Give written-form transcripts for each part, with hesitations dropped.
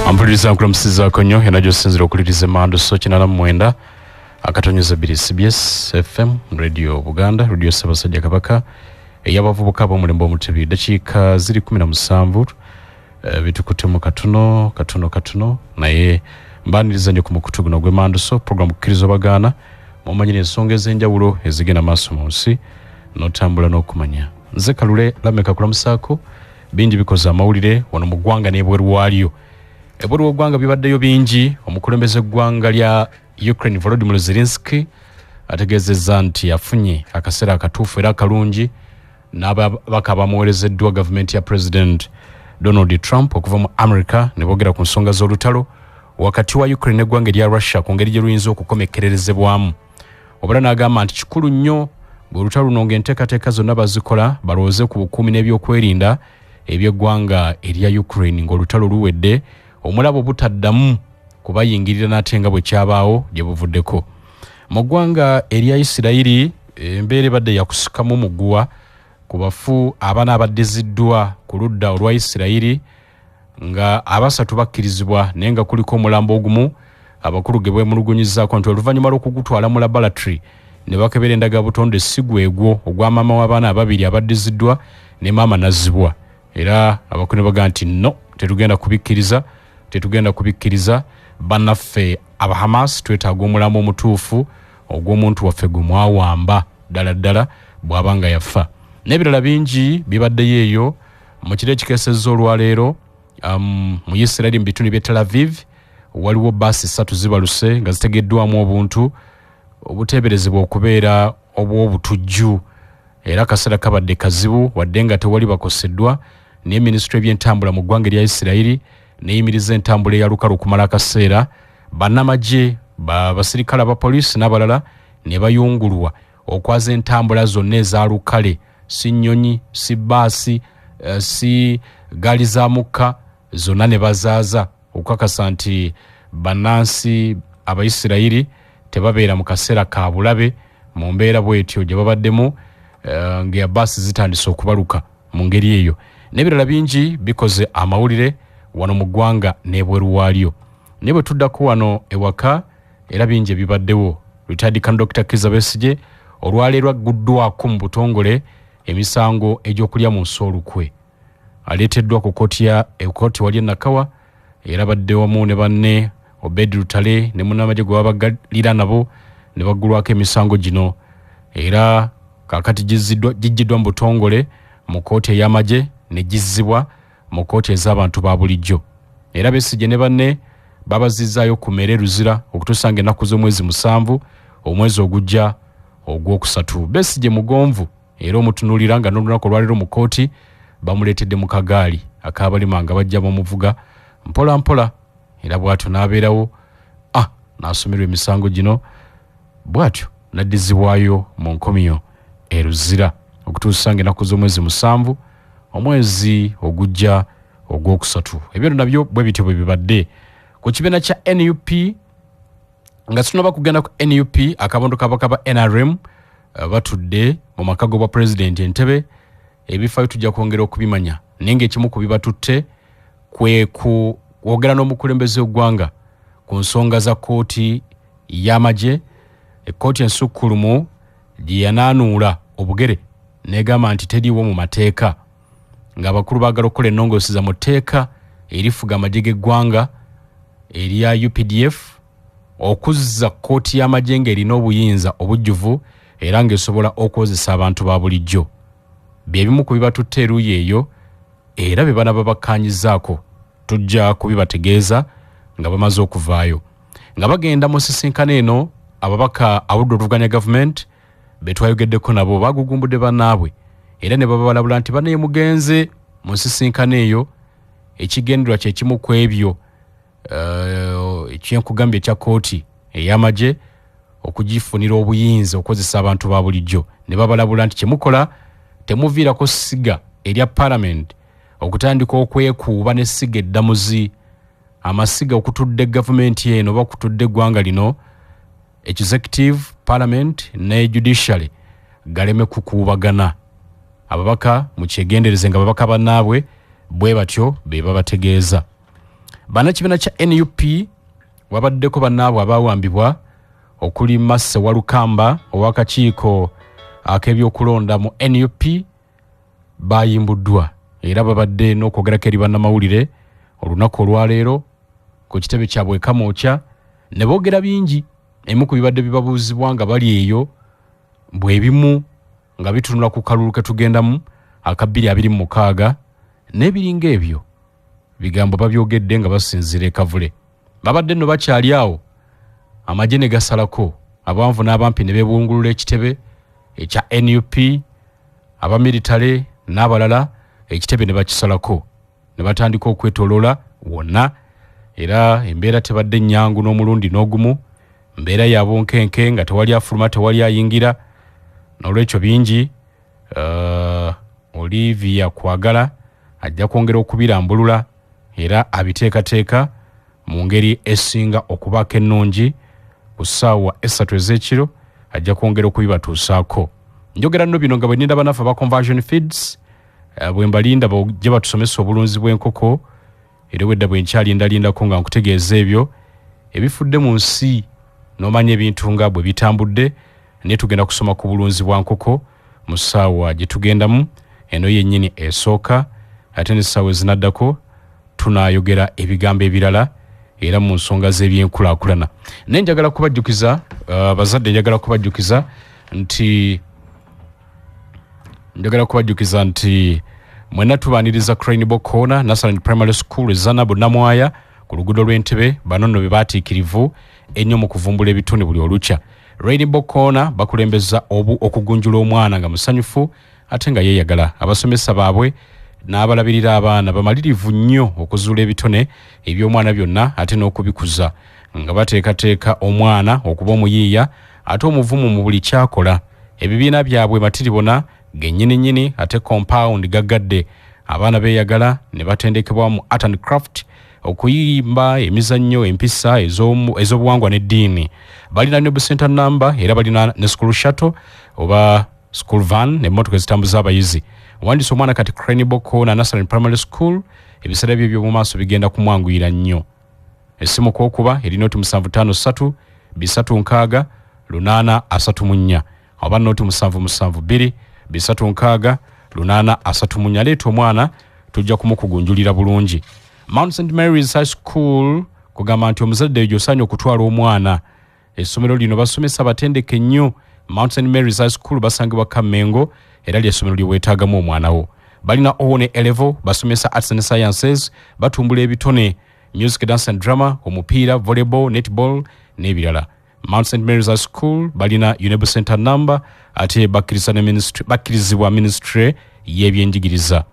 Ampuliriza nkulamusiza konyo enajo sinzira okuliriza mando so kinala mwenda akatonyeza biri CBS FM Radio Buganda Radio Sabasajja Kabaka eyabavubuka bo mulembo mutebi dakika ziri 17 bitukute mu katuno naye mbaniriza nyo kumukutuguno gwe mando so program kirizo bagana mumanyire ensonga ezenjawulo ezigena maaso munsi notambula n'okumanya nze Kalule lameka kulamusako bingi bikoza amawulire wano mu ggwanga n'ebweru waliyo ebweru w'eggwanga bibaddeyo bingi omukulembeze ggwanga lya Ukraine Volodymyr Zelensky ategeezezza nti afunye akaseera akatuufu era akalungi n'ababaka bamuweerezeddwa gavumenti ya President Donald Trump okuva mu America ne boogera ku nsonga z'olutalo wakati wa Ukraine n'eggwanga erya Russia ku ngeri gye luyinza okukomekererezebwamu obula n'agamba nti kikulu nnyo olutalo luno ng'enteekateeka zonna bazikola balowooze ku bukuumi n'ebyokwerinda eby'eggwanga erya Ukraine ng'olutalo luwedde omulabo butaddamu kubayingirira n'ate nga bwe kyabaawo gye buvuddeko mu ggwanga erya Isirayiri embeera ebadde yakusikamu muguwa ku bafu abaana abaddiziddwa ku ludda olwa Isirayiri nga abasatu bakkirizibwa naye nga kuliko omulambo ogumu abakulu ge bwemulugunyizaako nti oluvannyuma lw'okugutwala mu laboratory ne bakebera endagabutonde sigwegwo ogwa maama w'abaana ababiri abaddiziddwa ne maama nazzibwa era abakulu ne bagaa nti no tetugenda kubikkiriza bannaffe aba Hamas twetaaga omulambo omutuufu ogw'omuntu waffe gwe mwawamba ddala bw'abanga yafa n'ebirala bingi bibaddeyo eyo mu kiro ekikeesezza olwaleero mu Isirayiri mu bitundu by'e Tel Aviv waliwo baasi 3 zibaluse nga zitegeddwamu obuntu obuteeberezebwa okubeera obw'obutujju era akaseera kabadde kazibu wadde nga tewali bakoseddwa naye minisitule by'entambula mu ggwanga erya Isirayiri neyimiriza entambula eya lukalu okumala akaseera bannamagye basirikale abapoliisi n'abalala ne bayungulwa okwaza entambula zonna eza lukale si nnyonyi si baasi si gaali za mukka zonna ne bazaaza okukakasa nti bannansi Abayisirayiri tebabeera mu kaseera ka bulabe mu mbeera bwetyo gye babaddemu ng'eya baasi zitandise okubaluka mu ngeri eyo n'ebirala bingi bikoze amawulire wano mu ggwanga n'ebweru waalyo ne bwe tuddako wano ewaka era bingi ebibaddewo Retired Dr. Kizza Besigye olwaleero agguddwako mu butongole emisango egy'okulya mu nsi olukwe aleeteddwa ku kkooti wali Nakawa era badde wamu ne banne Obed Lutale ne munnamagye gwe babagalira nabo ne baggulwako emisango gino era kaakati gijjiddwa mu butongole mu kkooti ey'amagye ne gizzibwa mu kkooti ez'abantu ba bulijjo era Besigye ne banne babazizzaayo ku mmere ruzira okutuusa ng'ennaku z'omwezi 7 omwezi ogujja ogwokusatu Besigye mugonvu era omutunuulira nga n'olunaku olwaleero mu kkooti bamuleetedde mu kagaali akaabalima nga bajja bamuvuga mpola era bw'atyo n'abeerawo n'asomerwa emisango gino bw'atyo n'addizibwayo mu nkomyo eruzira okutuusa ng'ennaku z'omwezi 7 omwezi ogujja ogwokusatu ebyo nabyo bwe bityo bwe bibadde ku kibiina kya NUP nga tunaba kugenda ku NUP akabondo kabaka ba NRM batudde mu makago bwa president Entebbe ebifaayo tujja kwongera okubimanya naye ng'ekimu ku bibatutte kwe kwogera n'omukulembeze w'eggwanga ku nsonga za kkooti y'amagye ekkooti ensukkulumu gye yanaanuula obugere n'egamba nti teriiwo mu mateeka ng'abakulu baagala okukola ennongoosi za mu tteeka erifuga amagye g'eggwanga erya UPDF okuzza kkooti y'amagye ng'erina obuyinza obujjuvu era ng'esobola okwozesa abantu ba bulijjo byebimu ku bibatutte eruuyi eyo era bye banaba bakkaanyizaako tujja kubibategeeza nga bamaze okuvaayo nga bagenda mu nsisinkano eno ababaka abudde oluvuganya gavumenti be twayogeddeko nabo bagugumbudde bannaabwe era ne baba balabula nti banaye mugenze mu nsisinkano eyo ekigendererwa kye kimu ku ebyo ekyenkugambye ekya kkooti ey'amagye okugifunira obuyinza okozesa abantu ba bulijjo ne babalabula nti kyemukola temuviirako ssiga erya Parliament okutandika okwekuuba n'essiga eddamuzi amasiga okutudde gavumenti eno oba okutudde eggwanga lino executive Parliament ne judiciary galeme kukuubagana ababaka mu kyegendereze nga babaka bannaabwe bwe batyo be babategeeza Bannakibiina kya NUP wabaddeko bannaabwe abaawambibwa okuli Masse Walukamba ow'akakiiko ak'ebyokulonda mu NUP bayimbuddwa era babadde n'okwogerako eri bannamawulire olunaku olwaleero ku kitebe kyabwe Kamwokya ne boogera bingi. Emu ku bibadde bibabuuzibwa nga bali eyo bwe bimu nga bitunula ku kalulu ke tugendamu aka 2026 n'ebiringa ebyo bigambo babyogedde nga basinzira ekavule. Babadde nno bakyali awo amagye ne gasalako abawanvu n'abampi ne beebungulula ekitebe ekya NUP abamilitale n'abalala ekitebe ne bakisalako ne batandika okwetoloola wonna era embeera tebadde nnyangu n'omulundi n'ogumu. Mbeera ya bonkenke nga tewali afuluma tewali ayingira n'olwekyo bingi. Olivia Kwagala ajja kwongera okubirambulula era abiteekateeka mu ngeri esinga okubaako ennungi ku ssaawa 3 ez'ekiro ajja kwongera okubibatuusaako. Njogera nno bino nga bwe ninda banafu aba Conversion Feeds bwe mbalinda bajje batusomesa obulunzi bw'enkoko era wedda bwe nkyalindalindako nga nkutegeeza ebyo ebifudde mu nsi n'omanya ebintu nga bwe bitambudde. Naye tugenda kusoma ku bulunzi bwa nkoko mu ssaawa gye tugendamu eno yennyini esooka, ate n'essaawa ezinaddako tunaayogera ebigambo ebirala era mu nsonga z'ebyenkulaakulana. Naye njagala kubajjukiza bazadde, njagala kubajjukiza nti mwenna tubaaniriza Craneable Corner National Primary School ezanabu Namwaya ku luguudo lw'Entebe. Bano nno be baatiikirivu ennyo mu kuvumbula ebitone buli olukya. Rainbow Corner bakulembeza okugunjula omwana nga musanyufu ate nga yeeyagala. Abasomesa baabwe n'abalabirira abaana bamalirivu nnyo okuzuula ebitone eby'omwana byonna ate n'okubikuza nga bateekateeka omwana okuba omuyiiya ate omuvumu mu buli kyakola. Ebibiina byabwe matiribona gennyini ate compound gaggadde. Abaana beeyagala ne batendekebwa mu art and craft, okuyimba, emizannyo, empisa ez'obuwangwa n'eddiini. Balina ne center number era balina ne school shuttle oba school van n'emmotoka ezitambuza abayizi. Wandiisa omwana kati Craneable Corner National Primary School ebiseera bye by'omu maaso bigenda kumwanguyira nnyo. Essimu k'okuba erina oti 753 360 834 oba noti 772 360 834. Leeta omwana tujja kumukugunjulira bulungi. Mount St. Mary's High School kugamba nti omuzadde oyo osaanye okutwala omwana. Essomero lino basomesa batendeke nnyo. Mount St. Mary's High School basangibwa Kamengo era ly'essomero lye weetaagamu omwana wo. Balina O ne level, basomesa arts and sciences, batumbula ebitone, music, dance and drama, omupiira, volleyball, netball n'ebirala. Mount St. Mary's High School balina Unable Center number ate bakkirizibwa ministry y'ebyenjigiriza.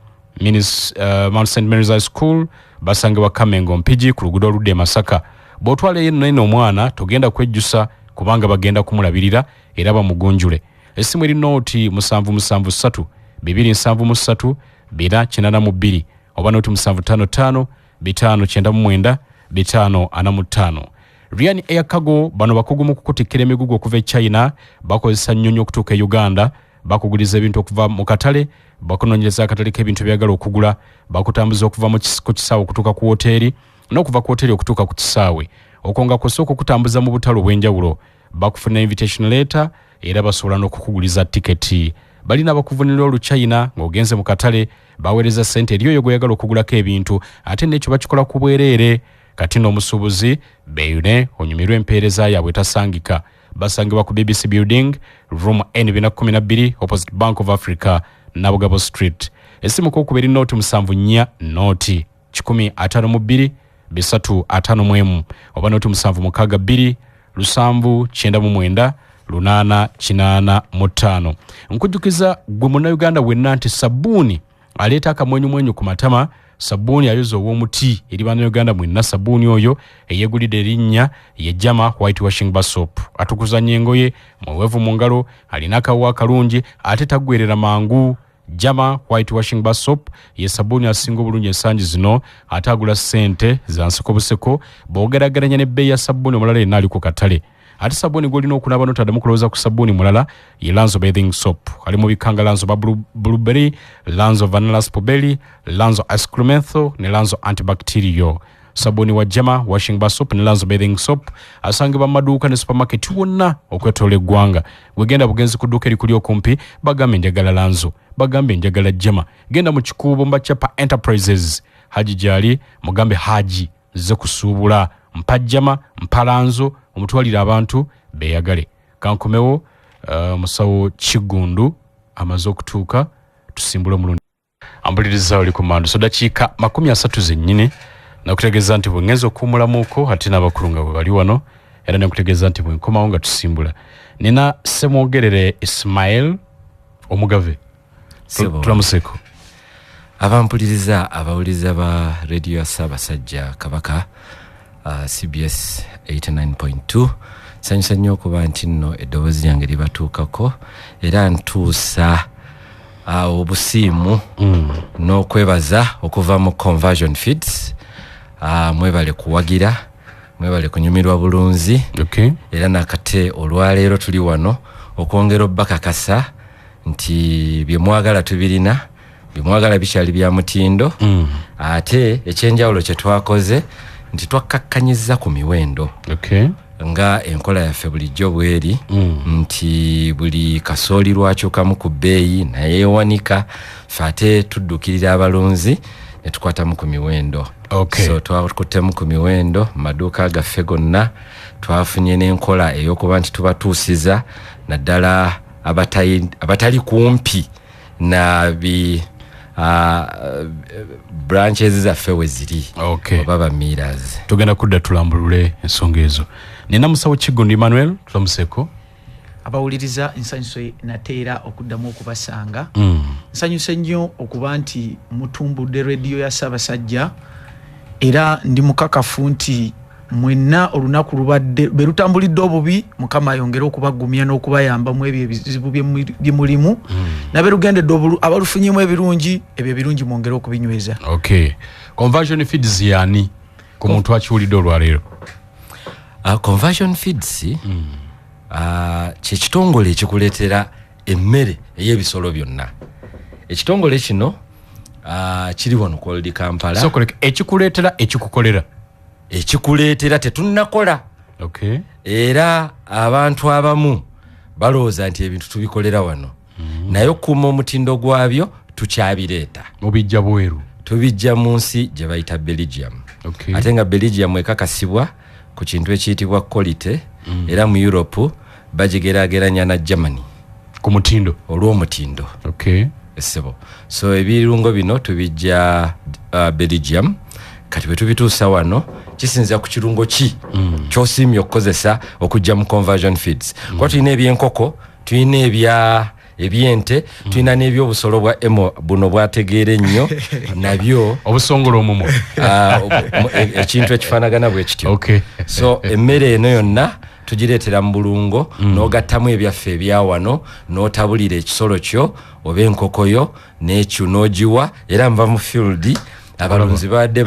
Mount St. Mary's High School basangibwa Kamengo Mpigi ku luguudo oludde Masaka. Bw'otwala eno omwana togenda kwejjusa kubanga bagenda kumulabirira era bamugunjule. Essimu erina oti 773 273 482 oba noti 755 599 545. Ryan Air Cargo bano bakugu mu kukutikkira emigugu okuva e China bakozesa nnyonyo okutuuka e Uganda, bakuguliza ebintu okuva mu katale, bakunoonyereza akatale k'ebintu byagala okugula, bakutambuza okuva ku kisaawe okutuuka ku woteeri n'okuva ku woteeri okutuuka ku kisaawe. Okonga kusooka okutambuza mu butalo obw'enjawulo, bakufuna invitation letter era basobola n'okukuguliza tiketi. Balina bakuvunira oluchina ng'ogenze mu katale baweereza ssente eri oyo gweyagala okugulako ebintu ate n'ekyo bakikola ku bwereere. Kati n'omusuubuzi beeyune onyumirwa empeereza yaabwe tasangika. Basangibwa ku BBC Building room N212 opposite Bank of Africa Nabugabo Street. Essimu k'okuba eri nooti 74 nooti 152 351 oba nooti 762 799 885. Nkujjukiza gwe munnayuganda wenna nti sabbuuni aleeta akamwenyumwenyu ku matama. Sabbuuni ayoza ow'omuti eri bannayuganda mwenna. Sabbuuni oyo eyeegulidde erinnya ye Jama White Washing Bar Soap. Atukuza nnyengo ye mweweevu mu ngalo, alina akawuwa akalungi ate taggwerera mangu. Jama White Washing Bar Soap ye sabbuuni asinga obulungi ensangi zino ate agula ssente za nseko buseko bw'ogeraageranya n'ebbeeyi ya sabbuuni omulala yenna ali ku katale. Ate sabbuuni gw'olina okunaaba n'otaddamu kulowooza ku sabbuuni mulala ye Lanzo Bathing Soap. Ali mu bikanga Lanzo Blueberry, Lanzo Vanilla Spobelli, Lanzo Ice Cream Menthol ne Lanzo Antibacterial. sabuni wa Jama washing bar soap ne Lanzo bathing soap asangibwa mu maduuka ne supermarket wonna okwetola eggwanga. Wegenda bugenzi ku dduuka erikuli okumpi bagambe njagala Lanzo, bagambe njagala Jama. Genda mu kikuubo Mbachapa Enterprises Haji Jali mugambe Haji ze kusuubula mpa Jama mpa Lanzo omutwalira abantu beyagale. Kankomewo musawo Kigundu amaze okutuuka tusimbula omulundi ambuliriza oli komando so dakiika 30 zennyini nakutegeeza nti bwengenza okuwumulamuuko ate n'abakulunga bwe bali wano era nekutegeeza nti bwenkomawo nga tusimbula. Nina Semwogerere Ismail Omugave tulamuseko abampuliriza abawuliza ba radio ya Ssaabasajja Kabaka CBS 89.2 sanyusa nnyo okuba nti nno eddoboozi lyange libatuukako era ntuusa obusiimu n'okwebaza okuva mu Conversion Feeds. Mwebale kuwagira, mwebale kunyumirwa bulunzi. Era nakate olwaleero tuli wano okwongera obbakakasa nti bye mwagala tubirina, bye mwagala bikyali bya mutindo. Ate ekyenjawulo kye twakoze nti twakkakkanyiza ku miwendo. Nga enkola yaffe bulijjo bweri nti buli kasooli lwakyukamu ku bbeeyi naye ewanika fate tuddukirira abalunzi ne tukwatamu ku miwendo. So twakuttemu ku miwendo maduuka gaffe gonna twafunye n'enkola ey'okuba nti tubatuusiza naddala abatali kumpi na branches zaffe we ziri oba ba mirrors. Tugenda kudda tulambulule ensonga ezo. Nina musawo Kigundu Emmanuel tulamuseko. Abawuliriza nsanyuse nateera okuddamu okubasanga. Nsanyuse nnyo okuba nti mutumbudde radio ya Ssaabasajja era ndi mukakafu nti mwenna olunaku lubadde berutambulidde obubi Mukama ayongera okubagumya n'okubayamba mu ebyo ebizibu bye mulimu nabe lugendedde abalufunyemu ebirungi ebyo ebirungi mwongera okubinyweza. Conversion Feeds yani ku muntu akiwulidde olwaleero. Conversion Feeds kye kitongole ekikuleetera emmere ey'ebisolo byonna. Ekitongole kino kiri wano ku Old Kampala. Ekikuleetera ekikukolera. Ekikuleetera tetunnakola. Era abantu abamu balowooza nti ebintu tubikolera wano. Naye okuuma omutindo gwabyo tukyabireeta. Mubijja bweru. Tubijja mu nsi gye bayita Belgium. Ate nga Belgium ekakasibwa ku kintu ekiyitibwa quality era mu Europe bagigeraageranya na Germany ku mutindo olw'omutindo. Essebo. So ebirungo bino tubijja Belgium kati bwe tubituusa wano kisinza ku kirungo ki ky'osiimye okukozesa okujja mu Conversion Feeds. Kwa tulina ebyenkoko, tulina ebyente, tulina n'ebyobusolo bwa emo buno bwategeera ennyo nabyo obusongolo omumo ekintu ekifaanagana bwe kityo. So emmere eno yonna tugireetera mu bulungo n'ogattamu ebyaffe ebya wano n'otabulira ekisolo kyo oba enkoko yo n'ekyo n'ogiwa era nva mu field abalunzi badde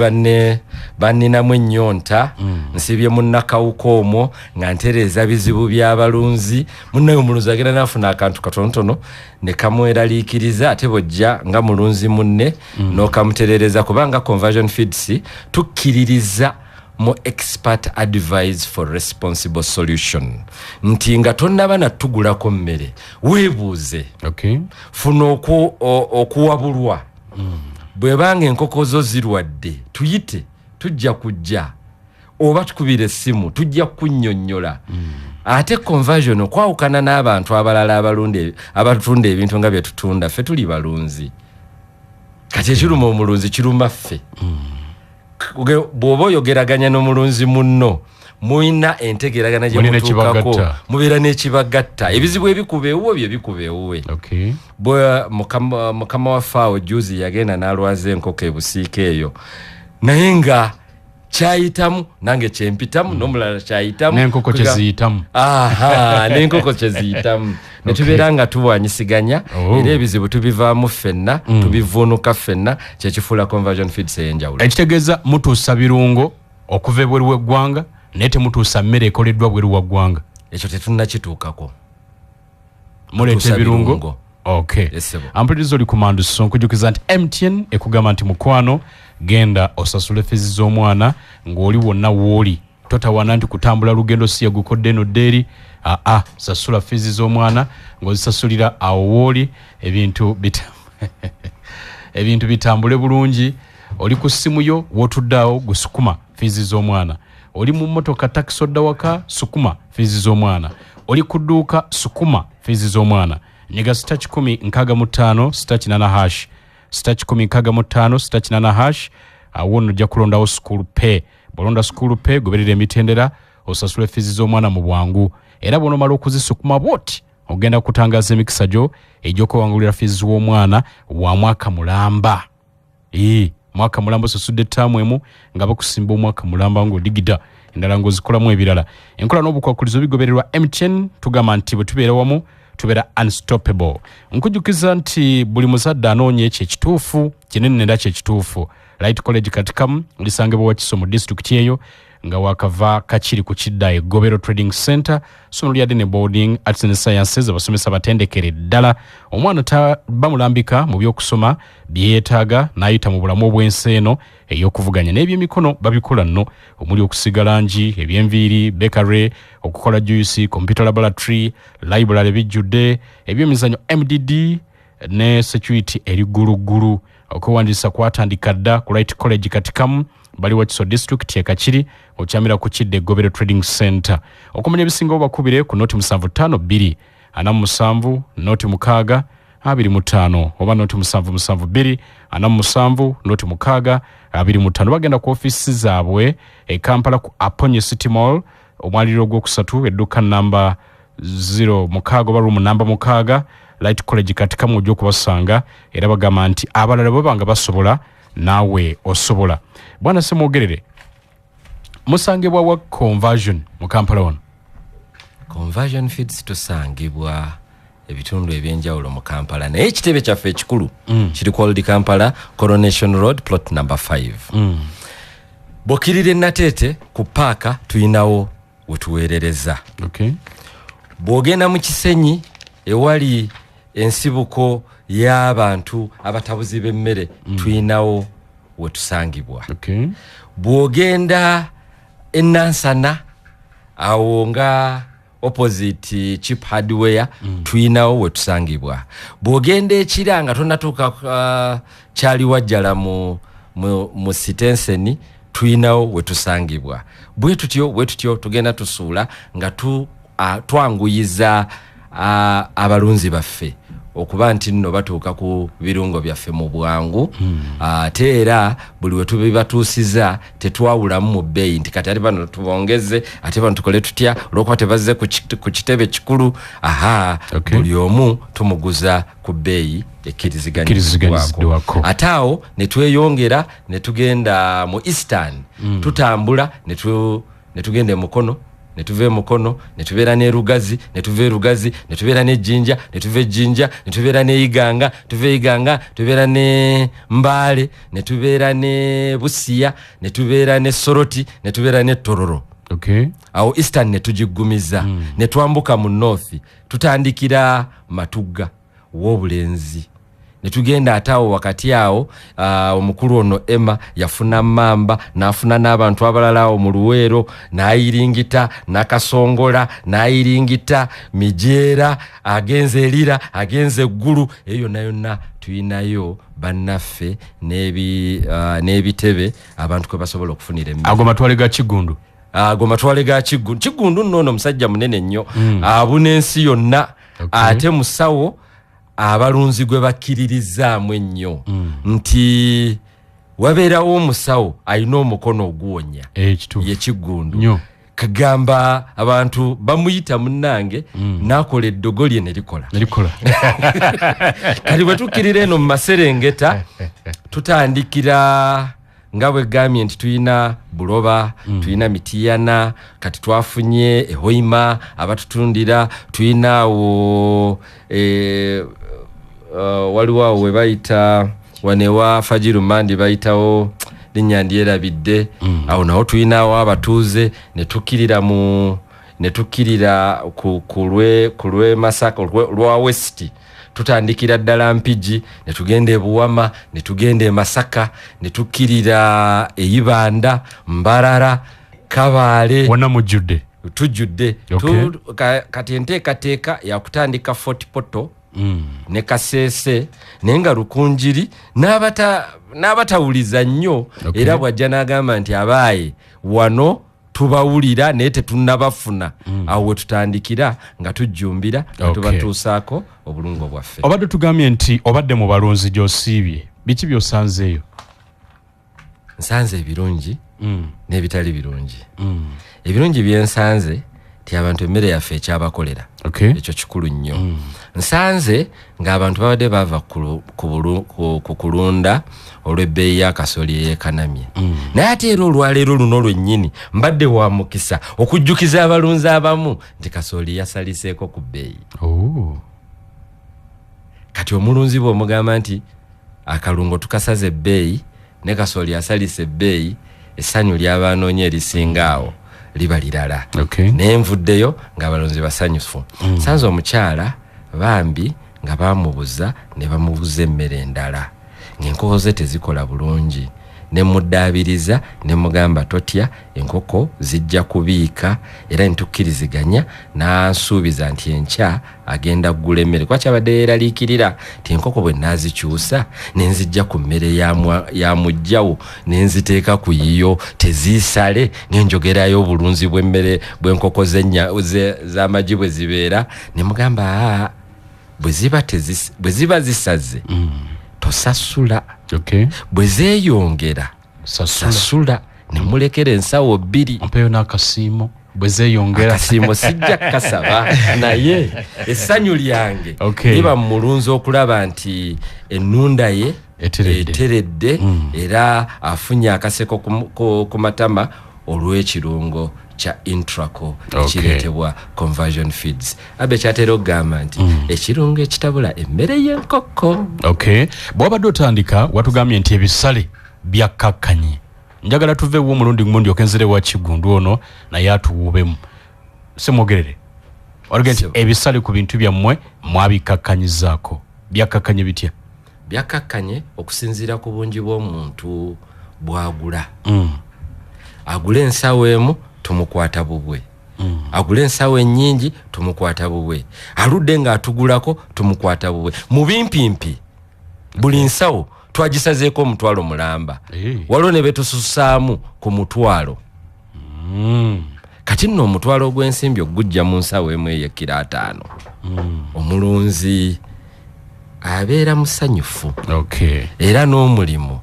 banninamu ennyonta nsibye munnakawuka omwo nga ntereeza bizibu by'abalunzi munnayo omulunzi agenda n'afuna akantu katonotono ne kamweraliikiriza ate bojja nga mulunzi munne n'okamutereereza kubanga Conversion Feeds tukkiririza mu expert advice for responsible solution nti nga tonnaba natugulako mmere weebuuze funa okuwabulwa bwe banga enkoko zo zirwadde tuyite tujja kujja oba tukubira essimu tujja kunnyonnyola. Ate conversion okwawukana n'abantu abalala abatunda ebintu nga bye tutunda ffe tuli balunzi kati ekiruma omulunzi kiruma ffe. Bw'oba oyogeraganya n'omulunzi munno muyina entegeragana gye mutuukako mubeera n'ekibagatta ebizibu ebikuba ewuwe bye bikuba ewuwe. Bwe mukama waffe awo juzi yagenda n'alwaza enkoko ebusiika eyo naye nga kyayitamu nange kyempitamu n'omulala kyayitamu n'enkoko kyeziyitamu n'enkoko kyeziyitamu ne tubeera nga tuwanyisiganya era ebizibu tubivaamu ffenna tubivuunuka ffenna kyekifuula Conversion Feeds ey'enjawulo. Ekitegeeza mutuusa birungo okuva ebweru w'eggwanga naye temutuusa mmere ekoleddwa bweru wa ggwanga. Ekyo tetunnakituukako. Muleeta ebirungo. Ampuliriza oli ku Mandu Sonko jjukiza nti MTN ekugamba nti mukwano genda osasule fees z'omwana ng'oli wonna w'oli totawana nti kutambula lugendo si yagukodde eno ddeeri sasula fees z'omwana ng'ozisasulira awo w'oli ebintu bitambule bulungi oli ku ssimu yo w'otuddeawo gusukuma fees z'omwana oli mu mmotoka takisi odda waka sukuma fees z'omwana oli ku dduuka sukuma fees z'omwana nyiga *165 *8 *165 *8 awo nojja kulondawo school pay bolonda school pay goberera emitendera osasule fees z'omwana mu bwangu era bw'onomala okuzisukuma bwoti ogenda kutangaza emikisa gyo egy'okwewangulira fees w'omwana wa mwaka mulamba mwaka mulamba osasudde ttaamu emu nga bakusimba omwaka mulamba ng'odigida endala ng'ozikolamu ebirala enkola n'obukwakulizo bigobererwa MTN tugamba nti bwe tubeera wamu tubeera unstoppable nkujjukiza nti buli muzadde anoonya ekyo ekituufu kinene era kyekituufu Light College Katikamu lisangibwa Wakiso mu district eyo nga wakava Kachiri ku Kidda Gobero Trading Center somo lyadde ne boarding arts and sciences abasomesa batendekere ddala omwana bamulambika mu by'okusoma byeyeetaaga n'ayita mu bulamu obw'ensi eno ey'okuvuganya n'ebyemikono babikola nno omuli okusiga langi eby'enviiri bakery okukola juice computer laboratory library bijjudde ebyemizannyo MDD ne security eri gulugulu okuwandiisa kwatandika dda ku Light College Katikamu bali Wakiso district Kachiri okyamira ku Kidde Gobero Trading Center okumanya ebisinga obakubire ku noti 752 47 noti 6 25 oba noti 772 47 noti 6 25 bagenda ku ofisi zaabwe e Kampala ku Aponye City Mall omwaliro gw'okusatu edduka namba 0 mukago ba room namba 6 Light College Katikamu ojja okubasanga era bagamba nti abalala babanga basobola nawe osobola bwana semwogerere musangibwa wa conversion mu Kampala wano conversion feeds tusangibwa ebitundu ebyenjawulo mu Kampala naye ekitebe kyaffe ekikulu kiri ku Old Kampala Coronation Road plot number 5 bw'okirira Nateete ku paaka tuyinawo wetuweerereza bw'ogenda mu Kisenyi ewali ensibuko y'abantu abatabuzi b'emmere tuyinawo wetusangibwa bw'ogenda Nansana awo nga opposite cheap hardware tuyinawo wetusangibwa bw'ogenda Ekira nga tonatuuka kyali wajjala mu Sitenseni tuyinawo wetusangibwa bwe tutyo tugenda tusuula nga twanguyiza abalunzi baffe okuba nti nno batuuka ku birungo byaffe mu bwangu ate era buli we tubibatuusiza tetwawulamu mu bbeeyi nti kati ate bano tubongeze ate bano tukole tutya olwokuba tebazze ku kitebe kikulu buli omu tumuguza ku bbeeyi ekkiriziganyiziddwako ate awo ne tweyongera ne tugenda mu Eastern tutambula ne tugenda e Mukono ne tuve Mukono ne tubeera ne Rugazi ne tuve Rugazi ne tubeera ne Jinja ne tuve Jinja ne tubeera ne Iganga tuve Iganga tubeera ne Mbale ne tubeera ne Busia ne tubeera ne Soroti ne tubeera ne Tororo awo Eastern ne tugigumiza ne twambuka mu North tutandikira Matugga w'obulenzi ne tugenda atawo wakati awo omukulu ono Emma yafuna Mamba nafuna n'abantu abalala mu Luweero n'ayiringita Nakasongola n'ayiringita Mijeera agenze Elira agenze Eggulu eyo nayo tuyinayo bannaffe n'ebitebe abantu kwe basobola okufunira emmere ago matwale ga Kigundu matwale ga Kigundu nno musajja munene nnyo abuna ensi yonna ate musawo abalunzi gwe bakkiririzaamu ennyo nti wabeerawo omusawo alina omukono oguwonya ye Kigundu kagamba abantu bamuyita munnange n'akola eddogo lye ne likola kati bwe tukkirira eno mu Maserengeta tutandikira nga bwe gambye nti tuyina Buloba tuyina Mitiyana kati twafunye Ehoima abatutundira tuyinaawo waliwo awo we bayita wanewa Fajiru Mandi bayitawo linnya ndyerabidde awo nawo tuyinaawo abatuuze ne tukkirira ku lwe Masaka lwa West tutandikira ddala Mpigi ne tugenda e Buwama ne tugenda e Masaka ne tukkirira e Ibanda Mbarara Kabaale wonna mujjudde tujjudde kati enteekateeka yakutandika Fort Poto ne Kasese nenga Rukunjiri n'abatawuliza nnyo era bwajja n'agamba nti abaaye wano tubawulira naye tetunnabafuna awo we tutandikira nga tujjumbira nga tubatuusaako obulungo bwaffe. Obadde tugambye nti obadde mu balunzi gy'osiibye biki by'osanzeeyo? Nsanze ebirungi n'ebitali birungi. Ebirungi byensanze ti abantu emmere yaffe ekyabakolera ekyo kikulu nnyo. Nsanze ng'abantu babadde bava ku kulunda olw'ebbeeyi ya kasooli eyeekanamye. Naye ate era olwaleero luno lwennyini mbadde wa mukisa okujjukiza abalunzi abamu nti kasooli yasaliseeko ku bbeeyi. Kati omulunzi bw'omugamba nti akalungo tukasaze ebbeeyi ne kasooli yasalisa ebbeeyi, essanyu ly'abanoonye erisingaawo liba lirala. Naye nvuddeyo ng'abalunzi basanyufu. Sanze omukyala bambi nga bamubuza ne bamubuza emmere endala ng'enkoko ze tezikola bulungi, ne muddaabiriza ne mugamba totya, enkoko zijja kubiika era ntukkiriziganya n'ansuubiza nti enkya agenda kugula emmere. Kwaki abadde yeeraliikirira ti enkoko bwe naazikyusa ne nzijja ku mmere ya mujjawo ne nziteeka ku yiyo teziisale ne njogerayo obulunzi bw'emmere bw'enkoko z'amagi bwe zibeera. Ne mugamba bwe ziba zisaze tosasula, bwe zeeyongera sasula. Ne mulekera ensawo 2 mpeyo n'akasiimo bwe zeeyongera. Akasiimo sijja kasaba naye essanyu lyange liba mulunzi okulaba nti ennunda ye eteredde era afunye akaseko ku matama olw'ekirungo kya Intraco ekireetebwa Conversion Feeds. Abe kyatera okugamba nti ekirungo ekitabula emmere y'enkoko. Bw'obadde otandika watugambye nti ebisale byakkakkanye. Njagala tuveewo omulundi gumu ndyoke wa Kigundu ono naye atuwuubemu. Semwogerere olugenda nti ebisale ku bintu byammwe mwabikakkanyizaako. Byakkakkanye bitya? Byakkakkanye okusinziira ku bungi bw'omuntu bw'agula. Agula ensawo emu tumukwata bubwe, agula ensawo ennyingi tumukwata bubwe, aludde ng'atugulako tumukwata bubwe. Mu bimpimpi buli nsawo twagisazeeko omutwalo mulamba, waliwo ne betususaamu ku mutwalo. Kati nno omutwalo ogw'ensimbi ogujja mu nsawo emu ey'ekiro 5. Omulunzi abeera musanyufu era n'omulimu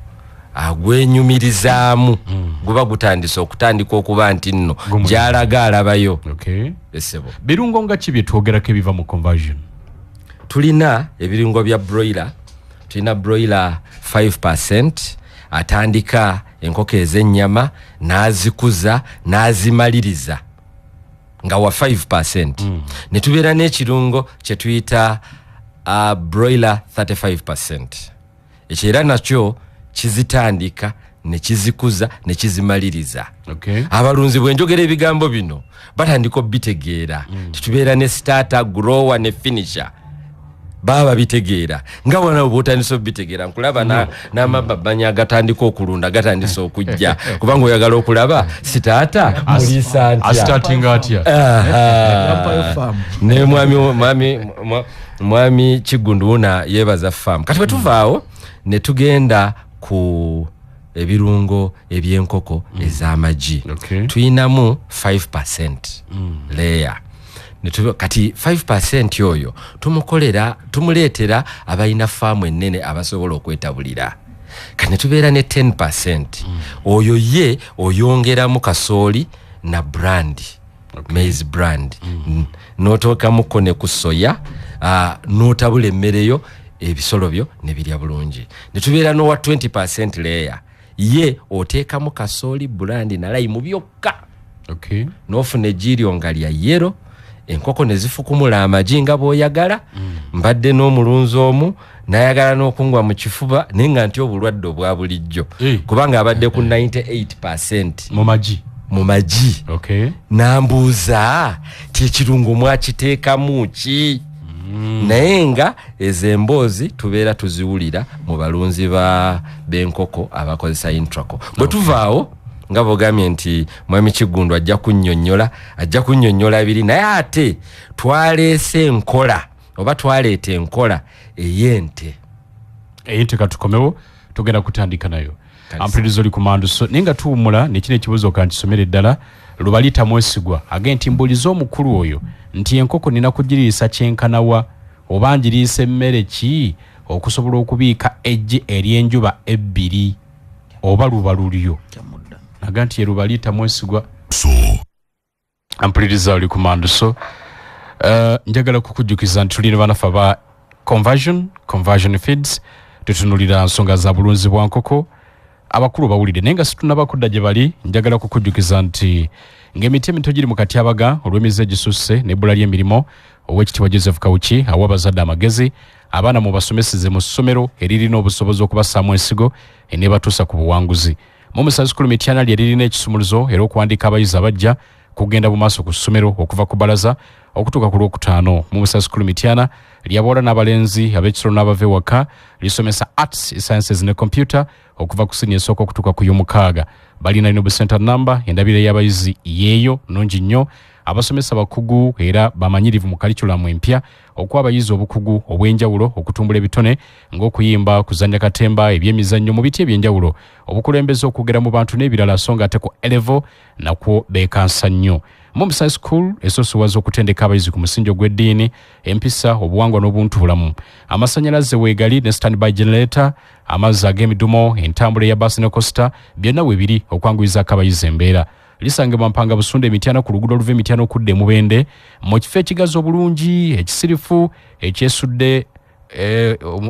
agwenyumirizaamu guba gutandise okutandika okuba nti nno gy'alaga alabayo. Birungo nga ki bye twogerako ebiva mu conversion? Tulina ebirungo bya broiler. Tulina broiler 5% atandika enkoko ez'ennyama n'azikuza n'azimaliriza nga wa 5%. Ne tubeera n'ekirungo kye tuyita broiler 35%. Ekyo era nakyo kizitandika ne kizikuza ne kizimaliriza. Abalunzi bwenjogera ebigambo bino batandika obitegeera. Tubeera ne starter, grower ne finisher. Baba bitegeera nga wana obutandisa obitegeera nkulaba n'amababanya agatandika okulunda gatandisa okujja kubanga oyagala okulaba sitaata mulisa ntya starting atya ne mwami Kigundu una yebaza farm. Kati bwetuvaawo ne tugenda ku ebirungo eby'enkoko ez'amagi. Tuyinamu 5% layer. Kati 5% yoyo tumuleetera abalina faamu ennene abasobola okwetabulira. Kati tubeera ne 10%. Oyo ye oyongeramu kasooli na brand, maize brand. N'otookamuko ne ku soya, n'otabula emmere ebisolo byo ne birya bulungi. Ne tubeera n'owa 20% layer. Ye oteekamu kasooli, brand na lime byokka. N'ofuna ejjiiryo nga lya yero. Enkoko ne zifukumula amagi nga bw'oyagala. Mbadde n'omulunzi omu n'ayagala n'okungwa mu kifuba naye nga nti obulwadde obwa bulijjo kubanga abadde ku 98% mu magi. N'ambuuza ti ekirungo mwakiteekamu ki? naye nga ezemboozi tubeera tuziwulira mu balunzi b'enkoko abakozesa intraco bwe tuvaawo nga bogambye nti Mwami Kigundu ajja kunnyonnyola biri naye ate twaleese enkola oba twaleeta enkola ey'ente katukomewo tugenda kutandika nayo ampulirizo oli kumando so nenga tuwumula nekino ekibuzo kantisomere ddala Lubalita Mwesigwa agenti mbuliza omukulu oyo nti enkoko nina kugiriisa kyenkanawa oba njiriise mmere ki okusobola okubiika ejje ery'enjuba ebbiri oba lubalulyo aganti ye Lubalita Mwesigwa ampuliriza oli kumando so njagala kukujjukiza nti tulina banafa ba conversion feeds tutunulira nsonga za bulunzi bwa nkoko abakulu bawulire nenga situnabakudda gye bali njagala kukujjukiza nti ng'emiti emito giri mu katyabaga olw'emize gisusse n'ebbula ly'emirimu ow'ekitiibwa Joseph Kawuki awa abazadde amagezi abaana mu basomeseze mu ssomero eririna obusobozi okubassaamu ensigo eneebatuusa ku buwanguzi mu Musasi School Mityana lye lirina ekisumuluzo era okuwandiika abayizi abajja kugenda mu maaso ku ssomero okuva ku bbalaza okutuuka ku Lwokutaano mu Musasi School Mityana ly'abawala n'abalenzi ab'ekisolo n'abava ewaka lisomesa arts sciences ne computer okuva ku siniya esooka okutuuka ku y'omukaaga balina ino center number endabire y'abayizi yeeyo nungi nnyo abasomesa bakugu era bamanyirivu mu curriculum empya okuwa abayizi obukugu obw'enjawulo okutumbula ebitone ng'okuyimba kuzannya katemba ebyemizannyo mu biti eby'enjawulo obukulembeze okugera mu bantu n'ebirala so nga ate ku A-level nakwo beekansa nnyo mu Musasi School esoosowaza okutendeka abayizi ku musingi ogw'eddiini empisa obuwangwa n'obuntubulamu amasannyalaze weegali ne standby generator amazzi ag'emidumo entambula eya baasi ne costa byonna weebiri okwanguyizaako abayizi embeera lisangibwa Mpanga Busunda Mityana ku luguudo oluva Mityana okudda Mubende mu kifo ekigazi obulungi ekisirifu ekyesudde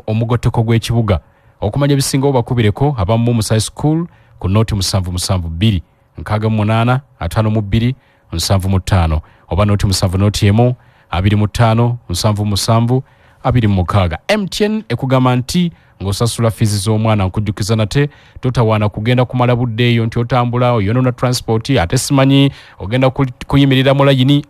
omugoteko gw'ekibuga okumanya ebisingawo bakubireko abamu mu Musasi School ku nooti 772 68 52 75 oba nooti 7 nooti emu 25 77 26 MTN ekugamba nti ng'osasula fizi z'omwana nkujjukiza nate totawaana kugenda kumala buddeeyo nti otambula oyonoona transport ate simanyi ogenda kuyimirira mu layini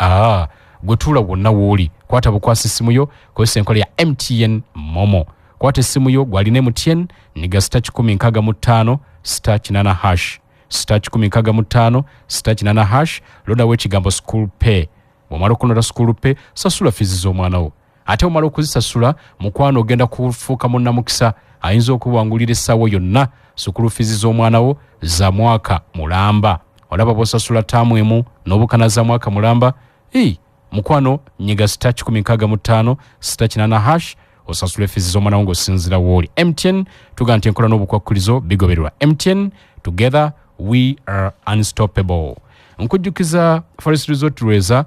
gwe tuula wonna wooli kwata bukwasi essimu yo kozesa enkola ya MTN Momo kwata essimu yo gwalina MTN niga *165 *8# *165 *8# lodawo ekigambo school pay bw'omala okunola school pay sasula fizi z'omwana wo ate omala okuzisasula mukwano ogenda kufuuka munnamukisa ayinza okuwangulira essaawa yonna sukulu fizi z'omwana wo za mwaka mulamba olaba bw'osasula ttaamu emu n'obukana za mwaka mulamba mukwano nyiga *165 *8# osasula fizi z'omwana wo ng'osinzira w'oli MTN tuga nti enkola n'obukwakkulizo bigobererwa MTN together we are unstoppable nkujjukiza Forest Resort Rweza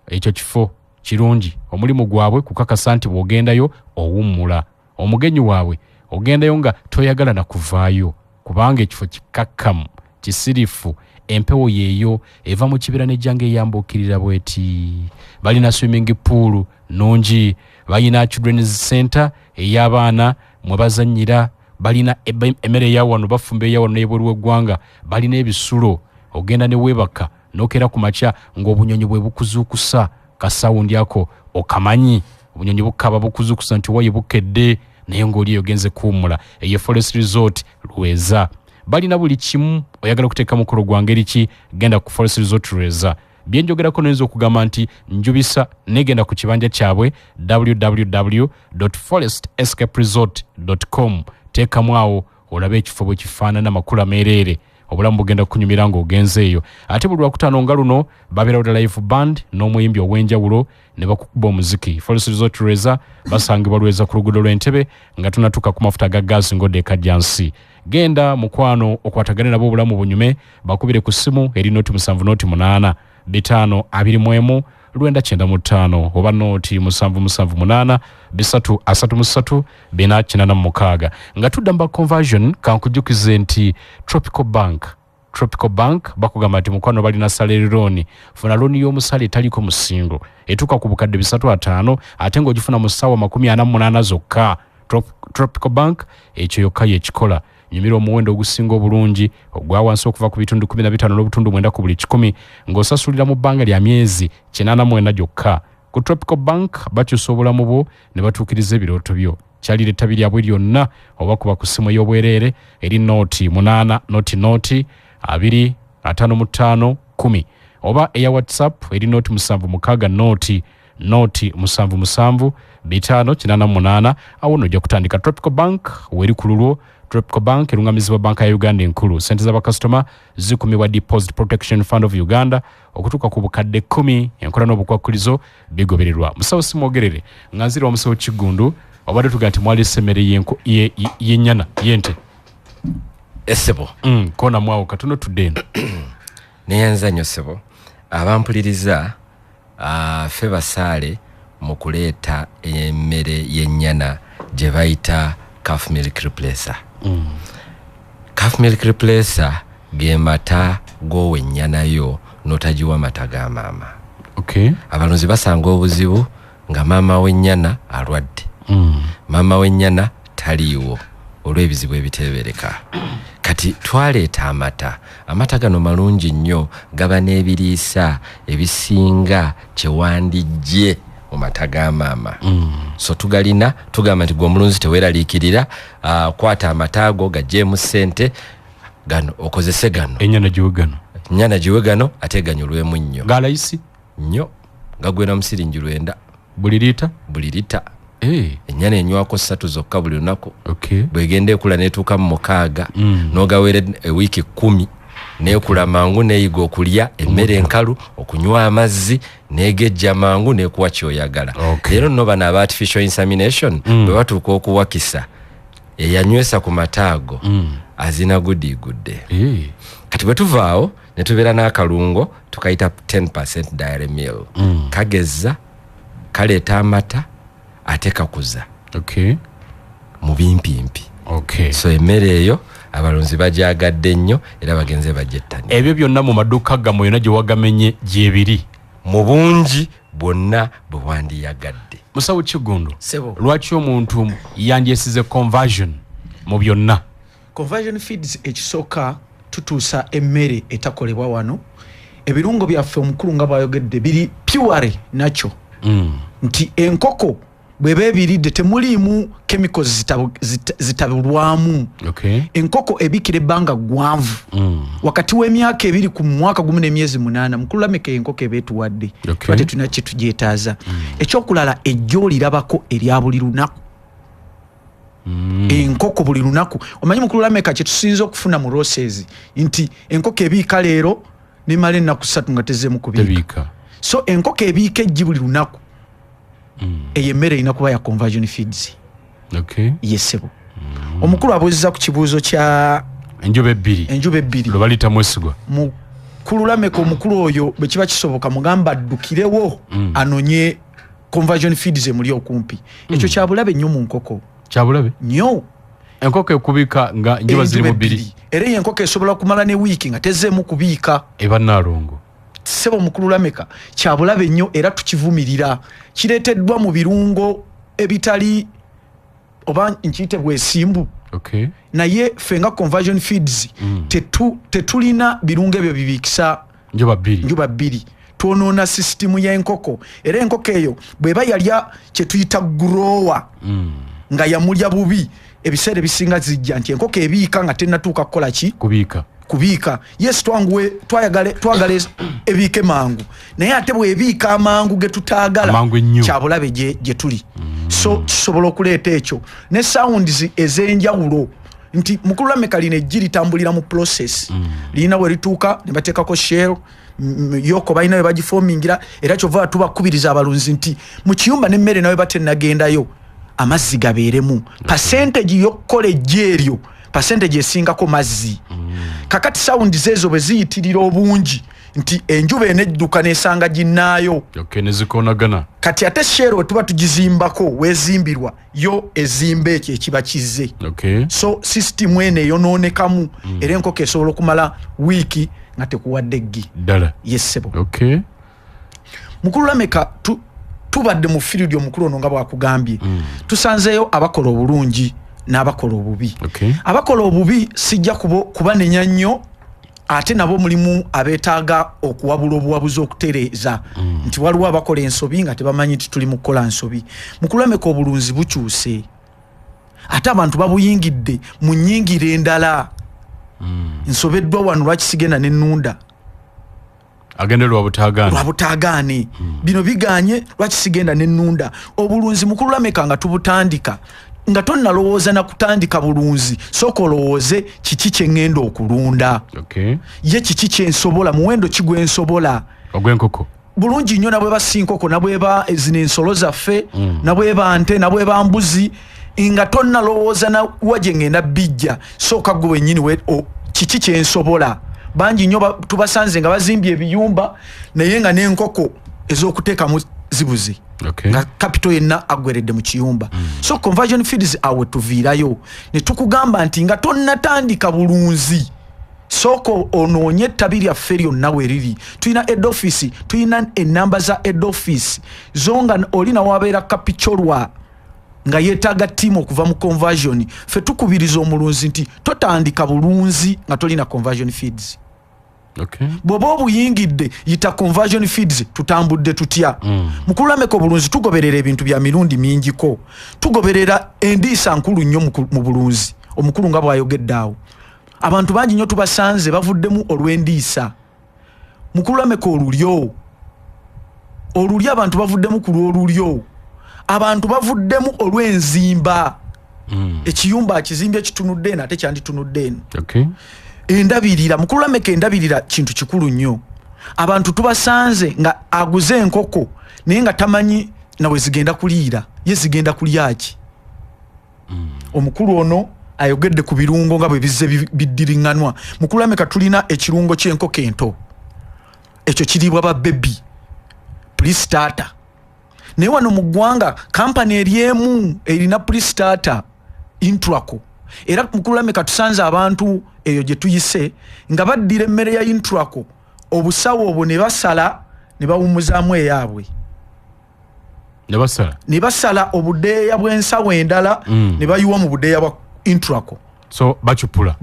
ekyo kifo kirungi omulimu gwabwe kukakasa nti bw'ogendayo owummula omugenyi waabwe ogendayo nga toyagala na kuvaayo kubanga ekifo kikakkamu kisirifu empewo yeeyo eva mu kibira n'ejjanga eyambuukirira bweti balina swimming pool nungi balina children's center ey'abaana mwe bazannyira balina emmere eyawano bafumba eyawano n'ebweru w'eggwanga balina ebisulo ogenda ne weebaka n'okera ku makya ng'obunyonyi bwe bukuzuukusa kasawundi ako okamanyi obunyonyi bukaba bukuzuukusa nti waye bukedde naye ng'oli ogenze kuwummula eyo Forest Resort Lweza balina buli kimu oyagala okuteeka mukolo gwa ngeri ki genda ku Forest Resort Lweza byenjogerako noyinza okugamba nti njubisa negenda ku kibanja kyabwe www.forestscaperesort.com teekamu awo olabe ekifo bwe kifaanana makula meereere obulamu bugenda kunyumira ng'ogenzeeyo ate buli Lwakutaano nga luno babeerawo da live band n'omuyimbi ow'enjawulo ne bakukuba omuziki Forest Resort Lweza basangibwa Lweza ku luguudo lw'Entebbe nga tunatuuka ku mafuta ga gaasi ng'odda ekajjansi genda mukwano okwatagane nabo obulamu bunyume bakubire ku ssimu eri nooti 7 nooti 8 bitano 21 995 oba nooti 778 333 496 nga tudda mba conversion kankujjukize nti Tropical Bank bakugamba nti mukwano balina salary loan funa loan y'omusale etaliko musingo etuuka ku bukadde 305 ate ng'ogifuna mu ssaawa 48 zokka Tropical Bank ekyo yokka yekikola nyumira omuwendo ogusinga obulungi ogwa wansi okuva ku bitundu 15 n'obutundu 9 ku buli 100 ng'osasulira mu bbanga lya myezi 89 gyokka ku Tropical Bank bakyusa obulamu bwo ne batuukiriza ebirooto byo. Kyalira ettabi lyabwe lyonna oba kuba ku ssimu y'obwereere eri nooti 8 nooti 255 10 oba eya WhatsApp eri nooti 76 nooti 77 588 awo nojja kutandika. Tropical Bank weri ku lulwo. Tropical Bank erungamizibwa banka ya Uganda enkulu. Sente z'abakasitoma zikumibwa Deposit Protection Fund of Uganda okutuuka ku bukadde 10. Enkola n'obukwakkulizo bigobererwa. Musawo simwogerere nga nzira omusawo Kigundu obadde tuga nti mwali essemmere y'ennyana y'ente essebo kona mwawo katono tuddeeno neyanza nnyo ssebo abampuliriza ffe basaale mu kuleeta emmere y'ennyana gye bayita calf milk replacer. Calf milk replacer ge mata g'owa ennyana yo n'otagiwa mata ga maama. Abalunzi basanga obuzibu nga maama w'ennyana alwadde. Maama w'ennyana taliiwo olw'ebizibu ebiteebereka. Kati twaleeta amata gano malungi nnyo, gaba n'ebiriisa ebisinga kyewandijje mu mata ga maama. So tugalina tugamba nti gw'omulunzi teweeraliikirira, kwata amata ago gagyeemu ssente gano okozese gano. Ennyana giwe gano ate ganyulwemu nnyo. Galayisi nnyo gagwera mu siringi 9 buli liita. Ennyana enywako 3 zokka buli lunaku. Bwegenda ekula neetuuka mu 6 n'ogaweera ewiiki 10 neekula mangu neeyiga okulya emmere enkalu, okunywa amazzi, neegejja mangu neekuwa kyoyagala. Leero nno bano aba artificial insemination bwe batuuka okuwakisa eyanywesa ku mata ago azina gudde. Kati bwe tuvaawo ne tubeera n'akalungo tukayita 10% dairy meal. Kagezza kaleeta amata ate kakuza mu bimpimpi. So emmere eyo abalunzi bagyagadde nnyo era bagenze bagyettani. Ebyo byonna mu maduuka gammwe yonna gye wagamenye gyebiri mu bungi bwonna bwe wandiyagadde. Musawo Kigundu, lwaki omuntu yandyesize conversion mu byonna? Conversion feeds ekisooka tutuusa emmere etakolebwa wano. Ebirungo byaffe omukulu nga bw'ayogedde biri pure nakyo. Nti enkoko bweba ebiridde temuliimu chemicals zitabulwamu. Enkoko ebikira ebbanga gwanvu wakati w'emyaka 2 ku mwaka 1 n'emyezi 8 mukulu Lameka enkoko ebeetuwadde twate tulina kye tugyetaaza. Ekyokulala ejjo olirabako erya buli lunaku. Enkoko buli lunaku omanyi mukulu Lameka kye tusinza okufuna mu roses nti enkoko ebiika leero nemala ennaku 3 nga tezeemu kubiika. So enkoko ebiika ejji buli lunaku eyo emmere erina kuba ya conversion feeds. Yesebo omukulu abuuziza ku kibuuzo kya enjuba ebbiri lwe baliyita mwesigwa. Mukulu Lameka omukulu oyo bwe kiba kisoboka mugamba addukirewo anonye conversion feeds emuli okumpi. Ekyo kyabulabe nnyo mu nkoko. Kyabulabe nnyo. Enkoko ekubiika nga njuba ziri mu 2 era enkoko esobola kumala ne wiiki nga tezeemu kubiika. Eba Naalongo. Sebo mukulu Lameka kyabulabe nnyo era tukivumirira. Kireeteddwa mu birungo ebitali oba nkiyite bwesimbu. Naye fenga conversion feeds tetulina birungo ebyo bibiikisa njuba 2. Twonoona system y'enkoko era enkoko eyo bweba yalya kye tuyita grower nga yamulya bubi ebiseera ebisinga zijja nti enkoko ebiika nga tennatuuka kukola ki kubiika. Yes twagala ebiike mangu naye ate bwebiika amangu ge tutaagala kyabulabe gye tuli. So kisobola okuleeta ekyo ne sounds ez'enjawulo nti mukulu Lameka lino ejji litambulira mu process. Lirina bwe lituuka ne bateekako shell yoko balina we bagifomingira era kyova tubakubiriza abalunzi nti mu kiyumba n'emmere nawe batennagendayo amazzi gabeeremu. Percentage y'okkola ejji eryo percentage esingako mazzi. Kakati sounds ezo bwe ziyitirira obungi nti enjuba enedduka nesanga ginnaayo nezikonagana. Kati ate shero tuba tugizimbako wezimbirwa yo ezimba ekyo ekiba kizze. So system ene yonoonekamu era enkoko esobola okumala wiiki nga tekuwadde ggi ddala. Yesebo mukulu Lameka tubadde mu field omukulu ono nga bwakugambye tusanzeeyo abakola obulungi n'abakola obubi. Abakola obubi sijja kubanenya nnyo ate nabo mulimu abetaaga okuwabula obuwabuzi okutereeza nti waliwo abakola ensobi nga tebamanyi nti tuli mu kukola nsobi. Mu kulameka obulunzi bukyuse ate abantu babuyingidde mu nnyingire endala. Nsobeddwa wano lwaki sigenda n'ennunda agende lwabutaagaane bino biganye lwaki sigenda n'ennunda. Obulunzi mu kulameka nga tubutandika nga tonnalowooza na kutandika bulunzi sooka olowooze kiki kye ŋŋenda okulunda. Ye kiki kye nsobola muwendo ki gwe nsobola ogw'enkoko. Bulungi nnyo na bwe basi nkoko na bweba zino ensolo zaffe na bweba nte na bweba mbuzi nga tonnalowooza na waje ŋŋenda bijja sooka gwe wennyini kiki kye nsobola. Bangi nnyo tubasanze nga bazimbye ebiyumba naye nga n'enkoko ez'okuteekamu zibuze. Nga capital yenna agweredde mu kiyumba. So conversion feeds awe tuviirayo ne tukugamba nti nga tonnatandika bulunzi sooka onoonye ettabi lyaffe lyonna weriri. Tulina head office, tulina ennamba za head office zonga oli nawabeera kapicholwa nga yeetaaga ttiimu okuva mu conversion. Ffe tukubiriza omulunzi nti totandika bulunzi nga tolina conversion feeds. Bw'oba obuyingidde yita conversion feeds tutambudde tutya. Mu kulameka obulunzi tugoberera ebintu bya mirundi mingiko. Tugoberera endiisa nkulu nnyo mu bulunzi. Omukulu nga bw'ayogedde awo. Abantu bangi nnyo tubasanze bavuddemu olw'endiisa. Mu kulameka olulyo abantu bavuddemu ku lw'olulyo. Abantu bavuddemu olw'enzimba. Ekiyumba akizimbye kitunudde ate kyanditunudde eno. Endabirira mu kulameka endabirira kintu kikulu nnyo. Abantu tubasanze nga aguze enkoko naye nga tamanyi nawe zigenda kuliira ye zigenda kulyaki. Omukulu ono ayogedde ku birungo nga bwe bizze biddiriŋŋanwa. Mu kulameka tulina ekirungo ky'enkoko ento ekyo kiriibwa ba baby pre-starter. Naye wano mu ggwanga kampani eryemu erina pre-starter Intraco. Era mu kulameka tusanze abantu eyo gye tuyise nga baddira emmere ya Intraco obusawo obwo ne basala ne bawummuzaamu eyaabwe. Ne basala obudeeya bw'ensawo endala ne bayiwa mu budeeya bwa Intraco. So bachupula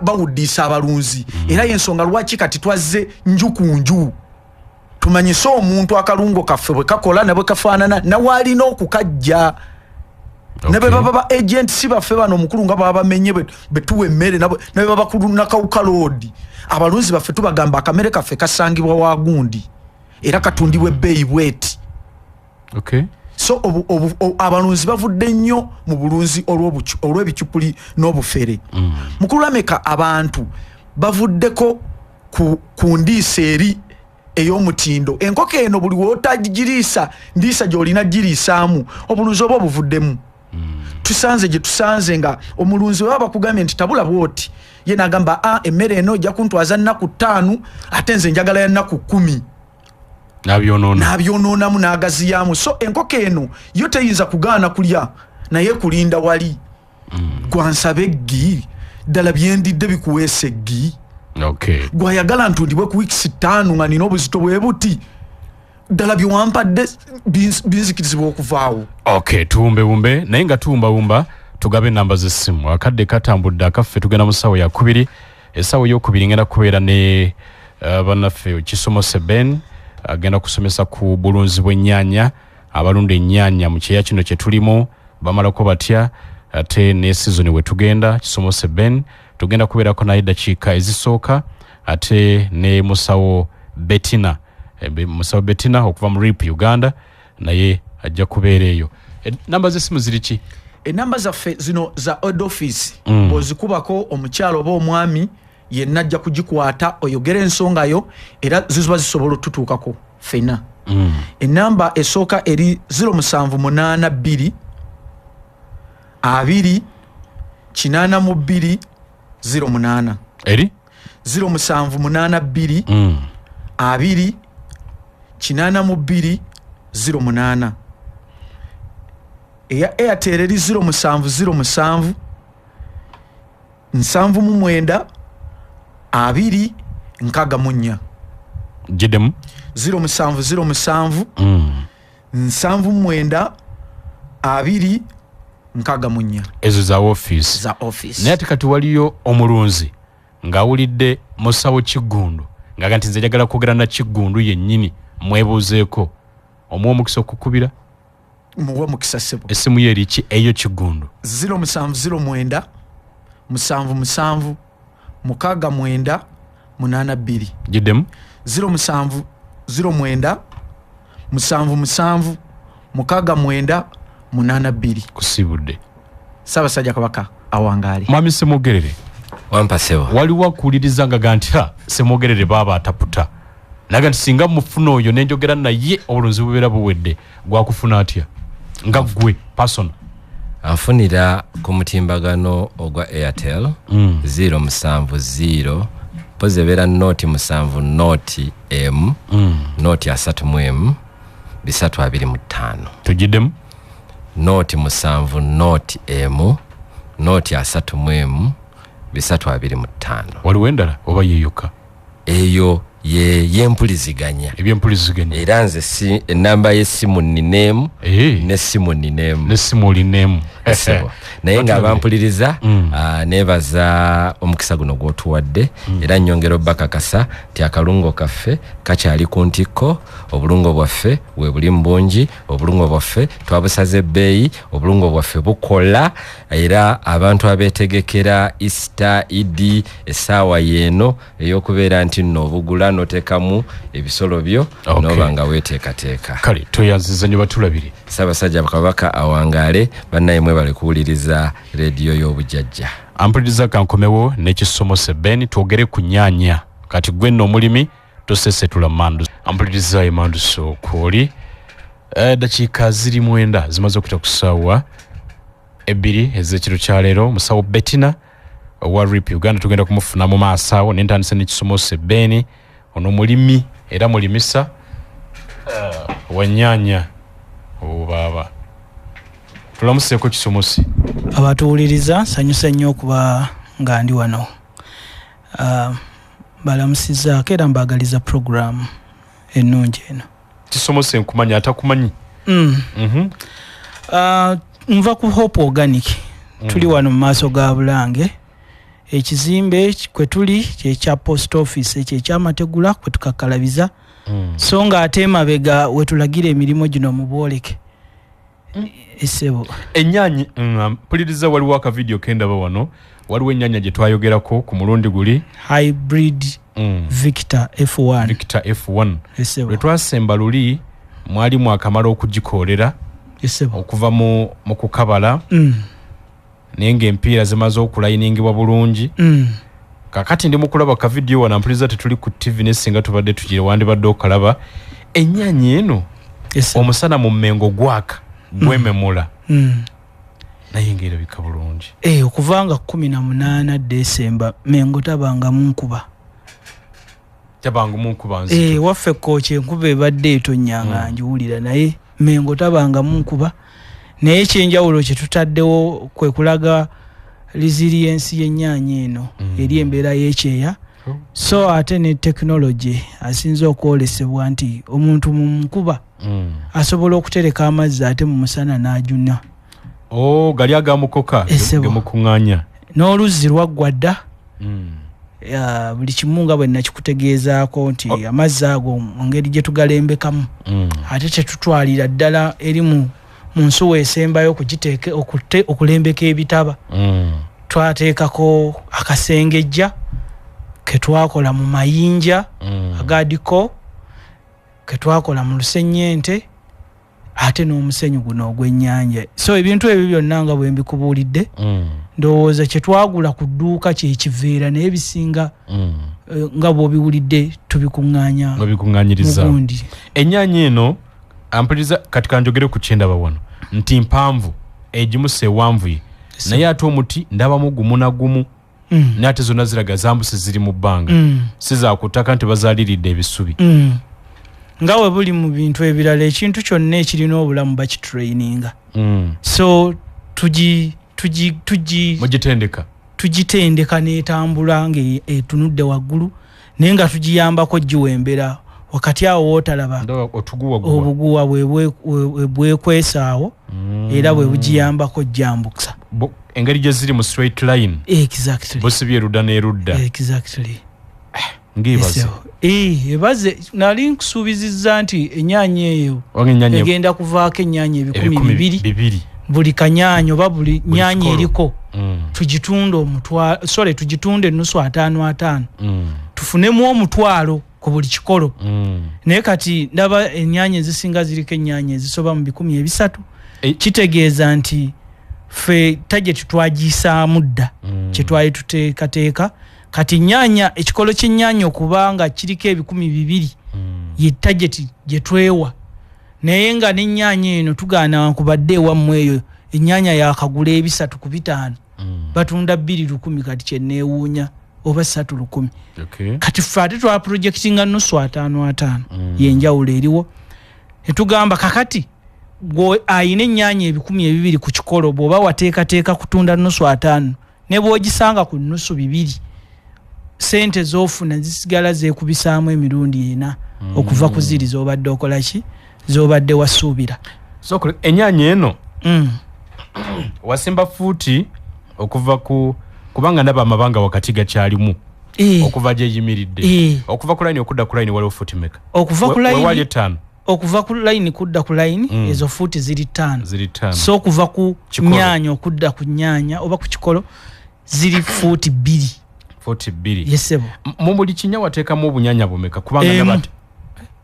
bawuddiisa abalunzi. Era y'ensonga lwaki kati twazze nju ku nju. Tumanyise omuntu akalungo kaffe bwe kakola ne bwe kafaanana nawalina okukajja. Ne baba ba agent si baffe bano omukulu nga baba bamenye betuwe emmere ne baba kuluna kawuka load. Abalunzi baffe tubagamba akamere kaffe kasangibwa wagundi era katundibwa ebbeeyi bweti. So abalunzi bavudde nnyo mu bulunzi olw'ebicupuli n'obufere. Mu kulameka abantu bavuddeko ku ndiisa eri ey'omutindo. Enkoko eno buli wootagiriisa ndiisa gy'olina giriisaamu obulunzi oba obuvuddemu. Tusanze gye tusanze nga omulunzi baba bakugambye nti tabula bwoti ye n'agamba emmere eno ojja kuntwaza nnaku 5 ate nze njagala ya nnaku 10. N'abyonoonamu n'agaziyaamu. So enkoko eno yo teyinza kugaana kulya naye kulinda wali. Gwansaba eggi ddala byendidde bikuweesa eggi. Gwayagala ntundibwe ku weeks 5 nga nina obuzito bwe buti ddala byewampadde binzikirizibwa okuvaawo. Tuwumbewumbe naye nga tuwumbawumba tugabe ennamba z'essimu. Akadde katambudde akaffe tugenda mu ssaawa yakubiri. Essaawa ey'okubiri ngenda kubeera ne bannaffe Kisomose Ben agenda kusomesa ku bulunzi bw'ennyaanya. Abalunda ennyaanya mu kyeya kino kye tulimu bamalako batya ate ne season we tugenda. Kisomose Ben tugenda kubeerako naye eddakiika ezisooka ate ne musawo Bettina okuva mu RIP Uganda naye ajja kubeera eyo. Namba z'essimu ziri ki? Enamba zaffe zino za head office bw'ozikubako omukyalo oba omwami yenna ajja kugikwata oyogera ensonga yo era zizuba zisobola otutuukako ffenna. Enamba esooka eri 0782 2 820 eri 0782 2 820 eya Airtel eri 0707 794 2 64 Jidemu 0707 794 2 64. Ezo za office. Za office. Naye ate kati waliyo omulunzi ngawulidde musawo Kiggundu ngaga nti nze njagala kwogera na Kiggundu yennyini mwebuuzeeko omuwa omukisa okukubira muwa mukisa sebo essimu ye eriki eyo Kiggundu 0709 77 69 82 giddemu 0709 77 69 82 kusibudde Ssaabasajja Kabaka awangaali mwami Semogerere wampasebo waliwo akuwuliriza nga nti Semogerere baaba ataputa naga nti singa mufuna oyo nenjogera naye obulunzi bubeera buwedde gwakufuna atya nga gwe person anfunira ku mutimbagano ogwa Airtel 070 pozebeera noti 7 noti M noti 3 M 325 tugiddemu noti 7 noti M noti 3 M 325 waliwo endala oba yeyoka eyo yempuliziganya ebyempuliziganya era nze enamba y'essimu ninemu n'essimu ninemu naye nga bampuliriza nebaza omukisa guno gw'otuwadde era nnyongera obbakakasa nti akalungo kaffe kakyali ku ntikko obulungo bwaffe bwe buli mu bungi obulungo bwaffe twabusaze ebbeeyi obulungo bwaffe bukola era abantu abeetegekera Easter Idi essaawa yeeno ey'okubeera nti nno obugula noteekamu ebisolo byo noba nga weeteekateeka kale toyanziza nyo batulabire Ssaabasajja Kabaka awangaale bannaye mwebale kuwuliriza rediyo y'obujjajja ampuliriza kankomewo n'ekisomose Ben twogere ku nnyaanya kati gwe nno omulimi tosesetula mandu ampuliriza emandu sookoli dakiika 9 zimaze okuyita ku ssaawa 2 ez'ekiro kya leero musawo Bettina owa RIP Uganda tugenda kumufuna mu maaso awo n'entandise n'ekisomose Ben ono mulimi era mulimisa wannyaanya obaba tulamuseeko kisomosi abatuwuliriza nsanyusa nnyo okuba nga ndi wano balamusizaako era mbagaliza program ennungi eno kisomosi nkumanya atakumanyi nva ku Hope Organic tuli wano mu maaso ga Bulange ekizimbe kwe tuli kyekya post office ekyekyamategula kwe tukakalabiza so nga ate emabega wetulagira emirimu gino mu bwoleke esebo ennyaanya mpuliriza waliwo aka video kendaba wano waliwo ennyaanya gye twayogerako ku mulundi guli hybrid Victor F1 esebo lwe twasemba luli mwalimu akamala okugikoolera esebo okuva mu kukabala naye ng'empiira zimaze okulayiningibwa bulungi kakati ndi mukulaba ka video wano mpuliriza tetuli ku TV ne singa tubadde tugire wandibadde okalaba ennyaanya eno omusana mu mmengo gwaka gwememula naye ng'erabika bulungi okuva nga 18 Desemba mengo tabanga munkuba nzito waffe kooki enkuba ebadde etonyanga njiwulira naye mengo tabanga munkuba naye ekyenjawulo kye tutaddewo kwe kulaga resilience y'ennyaanya eno eri embeera y'ekyeya so ate ne technology asinze okwolesebwa nti omuntu mu nkuba asobola okutereka amazzi ate mu musana n'ajuna gali agamukoka gemukuŋŋaanya n'oluzzi lwaggwa dda buli kimu nga bwe nakikutegeezaako nti amazzi ago mu ngeri gye tugalembekamu ate tetutwalira ddala eri mu nsuwa esembayo okulembeka ebitaba twateekako akasengejja ke twakola mu mayinja agadiko ke twakola mu lusenyente ate n'omusenyu guno ogw'ennyanja so ebintu ebyo byonna nga bwe mbikubuulidde ndowooza kye twagula ku dduuka kyekiveera naye bisinga nga bw'obiwulidde tubikuŋŋaanya mugundi ennyaanya eno ampuliriza kati kanjogere ku kyendaba wano nti mpanvu egimusa ewanvuye naye ate omuti ndabamu gumu na gumu naye ate zonna ziraga zambuse ziri mu bbanga si zakutaka nti bazaaliridde ebisubi nga we buli mu bintu ebirala ekintu kyonna ekirina obulamu bakitraininga so tugitendeka n'etambula nga etunudde waggulu naye nga tugiyambako giwembera wakati awo wootalaba obuguwa bwekwesaawo era bwe bugiyambako jambukusa engeri gye ziri mu straight line. Exactly. Bosibye erudda n'erudda. Exactly. Ngibaze. Ebaze nali nkusuubizizza nti ennyaanya eyo egenda kuvaako ennyaanya 200 buli kanyaanya oba buli nyaanya eriko tugitunde tugitunde nusu 5 tufunemu omutwalo ku buli kikolo. Naye kati ndaba ennyaanya ezisinga ziriko ennyaanya ezisoba mu 300 kitegeeza nti ffe tajeti twagiisaamu dda kye twali tuteekateeka. Kati nnyaanya ekikolo ky'ennyaanya okubanga kiriko 200 ye tajeti gye twewa. Naye nga n'ennyaanya eno tugaana nkubadde ewammwe eyo ennyaanya yakagula 3 ku 5 batunda 210 kati kyenneewuunya oba 310. Kati ffe ate twa projectinga nusu 5 yenjawulo eriwo. Netugamba kakati ayina ennyaanya 200 ku kikolo bw'oba wateekateeka kutunda nusu 5 ne bw'ogisanga ku nusu 2 sente z'ofuna zisigala zeekubisaamu emirundi 4 okuva ku ziri z'obadde okola ki z'obadde wasuubira. So ennyaanya eno wasimba fuuti okuva kubanga ndaba amabanga wakati gakyalimu okuva gyeyimiridde okuva ku line okudda ku line waliwo fuuti meka okuva ku line wali 5 okuva ku line kudda ku line ezo fuuti ziri 5 so okuva ku nnyaanya okudda ku nnyaanya oba ku kikolo ziri fuuti 2 yesebo mu buli kinya wateekamu obunyaanya bumeka kubanga ndaba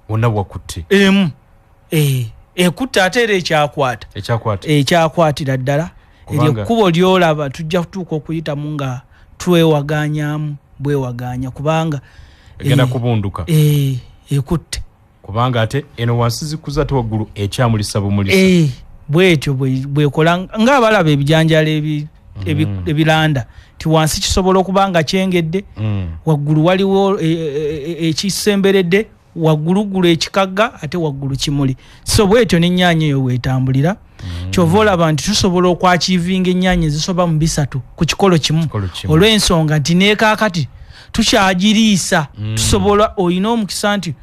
wonna bwakutte ekutte ate era ekyakwatira ddala eryo kkubo lyolaba tujja kutuuka okuyitamu nga twewaganyaamu bwewaganya kubanga egenda kubunduka ekutte kubanga ate eno wansi zikuza te waggulu ekyamulisa bumulisa bwetyo bwekola ng'abalaba ebijanjala ebiranda ti wansi kisobola okubanga kyengedde waggulu waliwo ekisemberedde waggulu ekikagga ate waggulu kimuli. So bwetyo n'ennyaanya eyo weetambulira kyova olaba nti tusobola okwakiivinga ennyaanya ezisoba mu 3 ku kikolo kimu olw'ensonga nti neekaakati tukyagiriisa tusobola olina omukisa nti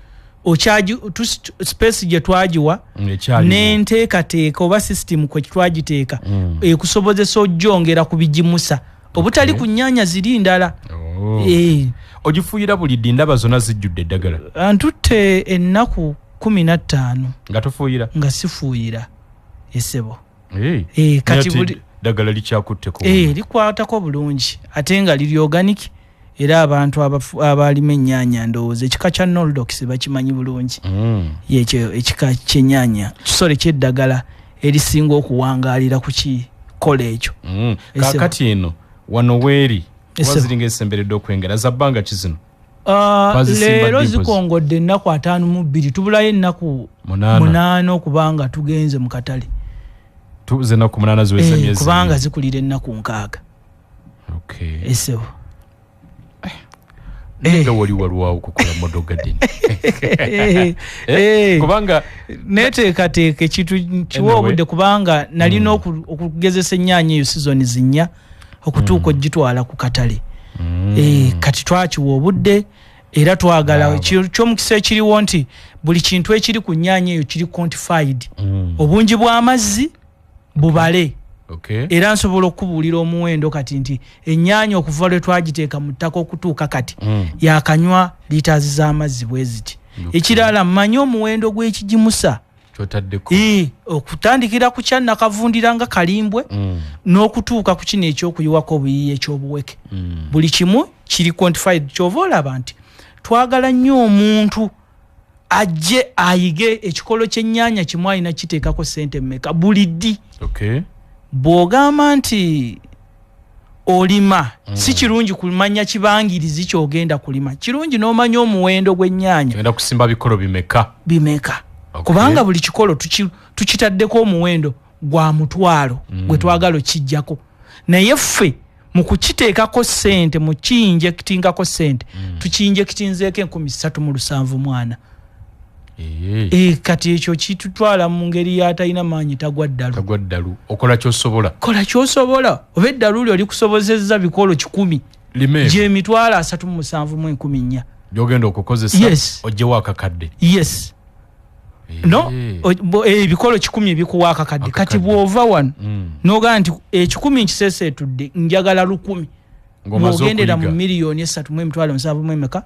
space gye twagiwa n'enteekateeka oba system kwe twagiteeka ekusobozesa ojjongera ku bigimusa obutali ku nnyaanya ziri ndala. Ogifuuyira buli ddi ndaba zonna zijjudde eddagala? Ntutte ennaku 15 nga tofuuyira? Nga sifuuyira esebo. Kati buli ddagala likyakutteko? Likwatako bulungi ate nga liri organic era abantu abalima ennyaanya ndowooza ekika kya Noldox bakimanyi bulungi. Yekyo ekika ky'ennyaanya kisole ky'eddagala erisinga okuwangaalira ku kikola ekyo. Kaakati eno wano weeri waziringa esemberedde okwengera za bbanga kizino? Leero zikongodde ennaku 52 tubulayo ennaku 8 okubanga tugenze mu katale. Tuze ennaku 8 ziweza myezi kubanga zikulira ennaku 6. Esebo nga wali walwawo okukola model garden kubanga neteekateeka ekintu kiwa obudde kubanga nalina okugezesa ennyaanya eyo sizoni zinnya okutuuka ogitwala ku katale. Kati twakiwa obudde era twagala ky'omukisa ekiriwo nti buli kintu ekiri ku nnyaanya eyo kiri quantified obungi bw'amazzi bubale. Era nsobola okubuulira omuwendo kati nti ennyaanya okuva lwe twagiteeka mu ttaka okutuuka kati yakanywa liitaazi z'amazzi bwe ziti. Ekirala mmanyi omuwendo gw'ekigimusa okutandikira ku kya nakavundira nga kalimbwe n'okutuuka ku kino ekyokuyiwako obuyiyi ekyobuweke buli kimu kiri quantified. Kyova olaba nti twagala nnyo omuntu ajje ayige ekikolo ky'ennyaanya kimu alina kiteekako ssente mmeka buli ddi. Bw'ogamba nti olima si kirungi kumanya kibangirizi ky'ogenda kulima, kirungi n'omanya omuwendo gw'ennyaanya ogenda kusimba bikolo bimeka. Kubanga buli kikolo tukitaddeko omuwendo gwa mutwalo gwe twagala okijjako, naye ffe mu kukiteekako ssente mu kiyinjekitingako ssente tukiyinjekitinzeeko 374. Kati ekyo kitutwala mu ngeri yatalina maanyi tagwa ddalu. Okola ky'osobola. Kola ky'osobola. Oba eddalu lyo likusobozezza bikolo 10 gye mitwalo 37,400 gy'ogenda okukozesa ogyewo akakadde. no ebikolo 10 ebikuwa akakadde kati bwova wano noga nti 10 nkisesetudde njagala 10 ngogendera mu miliyoni 3.7 emeka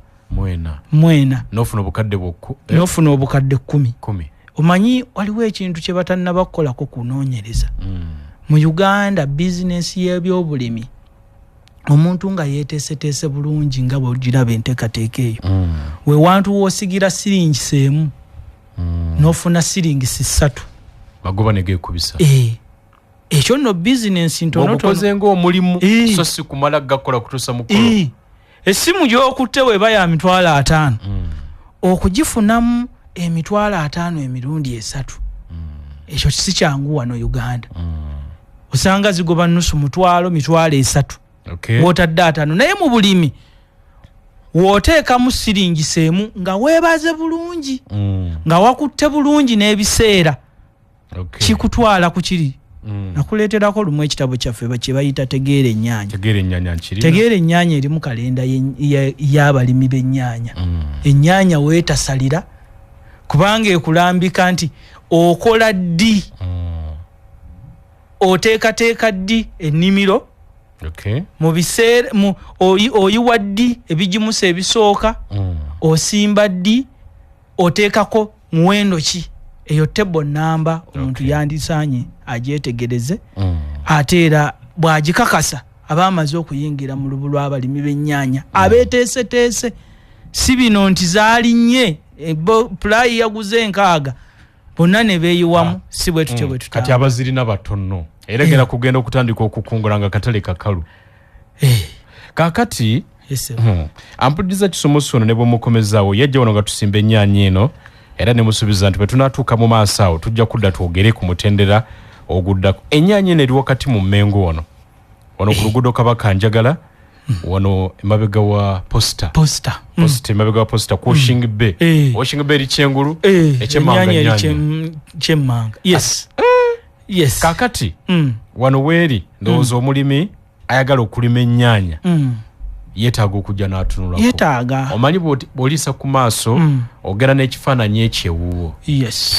mwena nofuna obukadde bwokko nofuna obukadde 10 omanyi waliwo ekintu kye batannabakolako kunoonyereza mu Uganda bizinesi y'ebyobulimi omuntu nga yeteeseteese bulungi nga bw'ogiraba enteekateeka eyo we wantu w'osigira siringi seemu nofuna siringi 3 magoba negekubisa ekyo nno bizinesi ntono obukoze ng'omulimu so si kumala gakola kutuusa mukolo essimu gy'okutte weba ya 5,000 okugifunamu 5,000 emirundi 3 ekyo si kyangu wano Uganda osanga zigoba nusu mutwalo 3 wotadde 5 naye mu bulimi wooteekamu siringi seemu nga weebaze bulungi nga wakutte bulungi n'ebiseera kikutwala ku kiri nakuleeterako lumu ekitabo kyaffe kye bayita Tegeera ennyaanya eri mu kalenda y'abalimi b'ennyaanya ennyaanya weetasalira kubanga ekulambika nti okola ddi oteekateeka ddi ennimiro mu biseera oyiwa ddi ebigimusa ebisooka osimba ddi oteekako muwendo ki eyo tebo namba omuntu yandisaanye agyetegereze ate era bw'agikakasa aba amaze okuyingira mu lubu lw'abalimi b'ennyaanya abeeteeseteese si bino nti zaalinnye pulayi yaguze 6 bonna ne beeyiwamu si bwe tutyo bwe tutambula kati abazirina batono era genda kugenda okutandika okukungula nga katale kakalu kakati ampuliza kisomoso ono ne bwemukomezaawo yajja wano nga tusimba ennyaanya eno era ne musuubiza nti bwe tunaatuuka mu maaso awo tujja kudda twogere ku mutendera oguddako ennyaanya eno eri wakati mu Mmengo wano ku luguudo Kabakanjagala wano emabega wa posta emabega wa posta ku Washing Bay eri Kyengulu ekyemmanga yes kakati wano weeri ndowooza omulimi ayagala okulima ennyaanya yeetaaga okujja n'atunulako omanyi bw'oliisa ku maaso ogera n'ekifaananyi ekyewuwo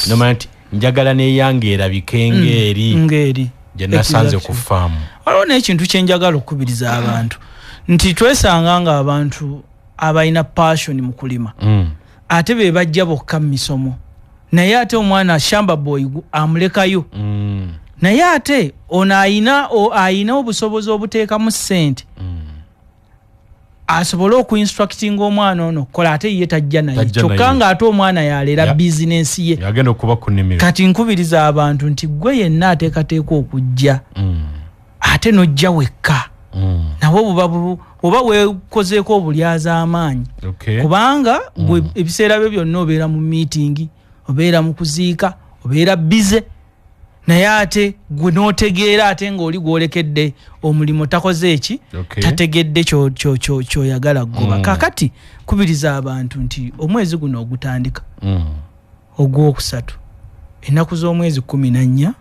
nomanya nti njagala n'eyange erabike ng'eri gye nasanze ku faamu waliwo n'ekintu kye njagala okukubiriza abantu nti twesanga nga abantu abalina passion mu kulima ate be bajja bokka mu misomo naye ate omwana shamba boy amulekayo naye ate ono ayina obusobozi obuteekamu ssente asobole okuinstructinga omwana ono kola ate ye tajja naye kyokka nga ate omwana yaleera bizinensi ye yagenda okuba ku nnimiro kati nkubiriza abantu nti gwe yenna ateekateeka okujja ate nojja wekka nabo oba weekozeeko obulyaza amaanyi kubanga gwe ebiseera byo byonna obeera mu meeting obeera mu kuziika obeera bize naye ate gwe n'otegeera ate ng'oli gwolekedde omulimu takoze eki tategedde kyoyagala ggoba kakati kubiriza abantu nti omwezi guno ogutandika ogwokusatu ennaku z'omwezi 14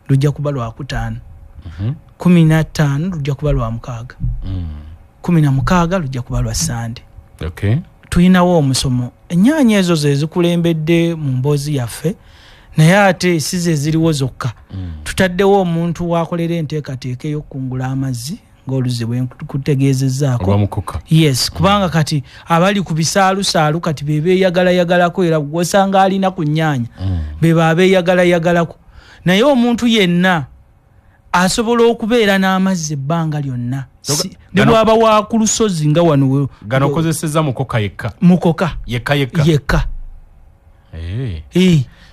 lujja kuba lwakutaano 15 lujja kuba lwa mukaaga 16 lujja kuba lwa Sande tuyinawo omusomo ennyaanya ezo ze zikulembedde mu mboozi yaffe naye ate si ze ziriwo zokka tutaddewo omuntu wakolera enteekateeka ey'okukungula amazzi ng'oluzi bwe kutegeezezzaako yes kubanga kati abali ku bisaalusaalu kati be beeyagalayagalako era gwosanga alina ku nnyaanya be baabeeyagalayagalako naye omuntu yenna asobola okubeera n'amazzi ebbanga lyonna ne bwaba wa ku lusozi nga wano gano okozesezza mukoka yekka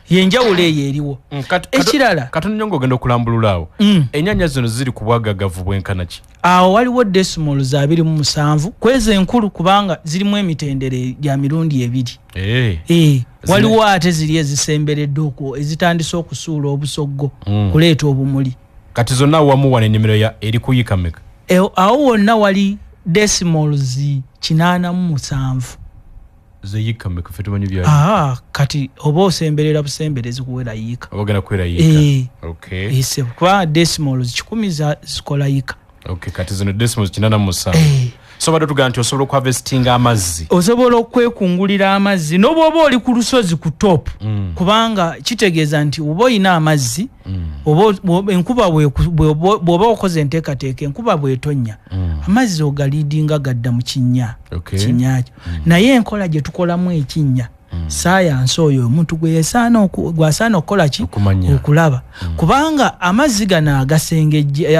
yenjawulo eyo eriwo ekirala katono nnyo ng'ogenda okulambulula awo ennyaanya zino ziri ku bwagaggavu bwenkana ki awo waliwo decimals 27 kwezi enkulu kubanga zirimu emitendere gya mirundi 2 waliwo ate ziri ezisemberedde ezitandise okusuula obusoggo kuleeta obumuli kati zonna awamu wana ennimiro eri kuyika mmeka awo wonna wali decimals 87 zeyika mmeka ffe tumanyi byali kati oba osemberera busemberezi kuwera yika obagenda kuwera yika kuba decimals 10 zikola yika kati zino decimals 87 so bado tuganti osobola okuharvestinga amazzi osobola okwekungulira amazzi n'obwoba oli ku lusozi ku top kubanga kitegeeza nti oba oyina amazzi enkuba bw'oba okoze enteekateeka enkuba bw'etonnya amazzi ogaliidinga gadda mu kinnya naye enkola gye tukolamu ekinnya sayansi oyo omuntu gwasaana okukola ki okulaba kubanga amazzi gano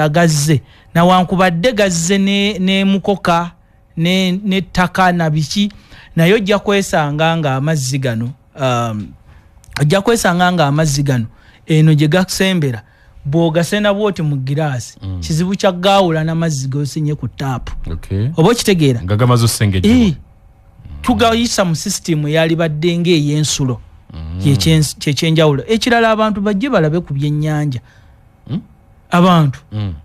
agazze nawankubadde gazze n'emukoka n'ettaka na biki naye ojja kwesanga nga amazzi gano eno gye gasembera bw'ogasena bwoti mu giraasi kizibu kya gaawula n'amazzi g'osinye ku taapu oba okitegeera nga gamaze osengejjebwa tugayisa mu system yali badde ng'ey'ensulo kyekyenjawulo ekirala abantu bajje balabe ku byennyanja abantu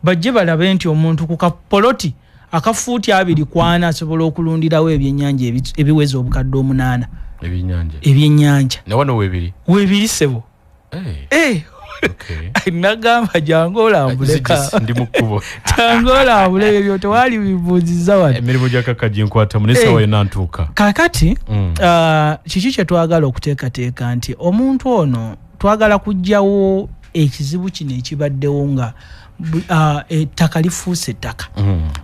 bajje balabe nti omuntu ku kapoloti akafuuti 2 kwana asobola okulundirawo ebyennyanja ebiweza obukadde 8 ebyennyanja nawano weebiri sebo nagamba jangu olambuleka ndi mu kkubo jangu olambule ebyo tewali bibuuziza wano emirimu gyakakajja nkwatamu n'essaawa yonna ntuuka kakati kiki kye twagala okuteekateeka nti omuntu ono twagala kuggyawo ekizibu kino ekibaddewo nga ettaka lifuuse ettaka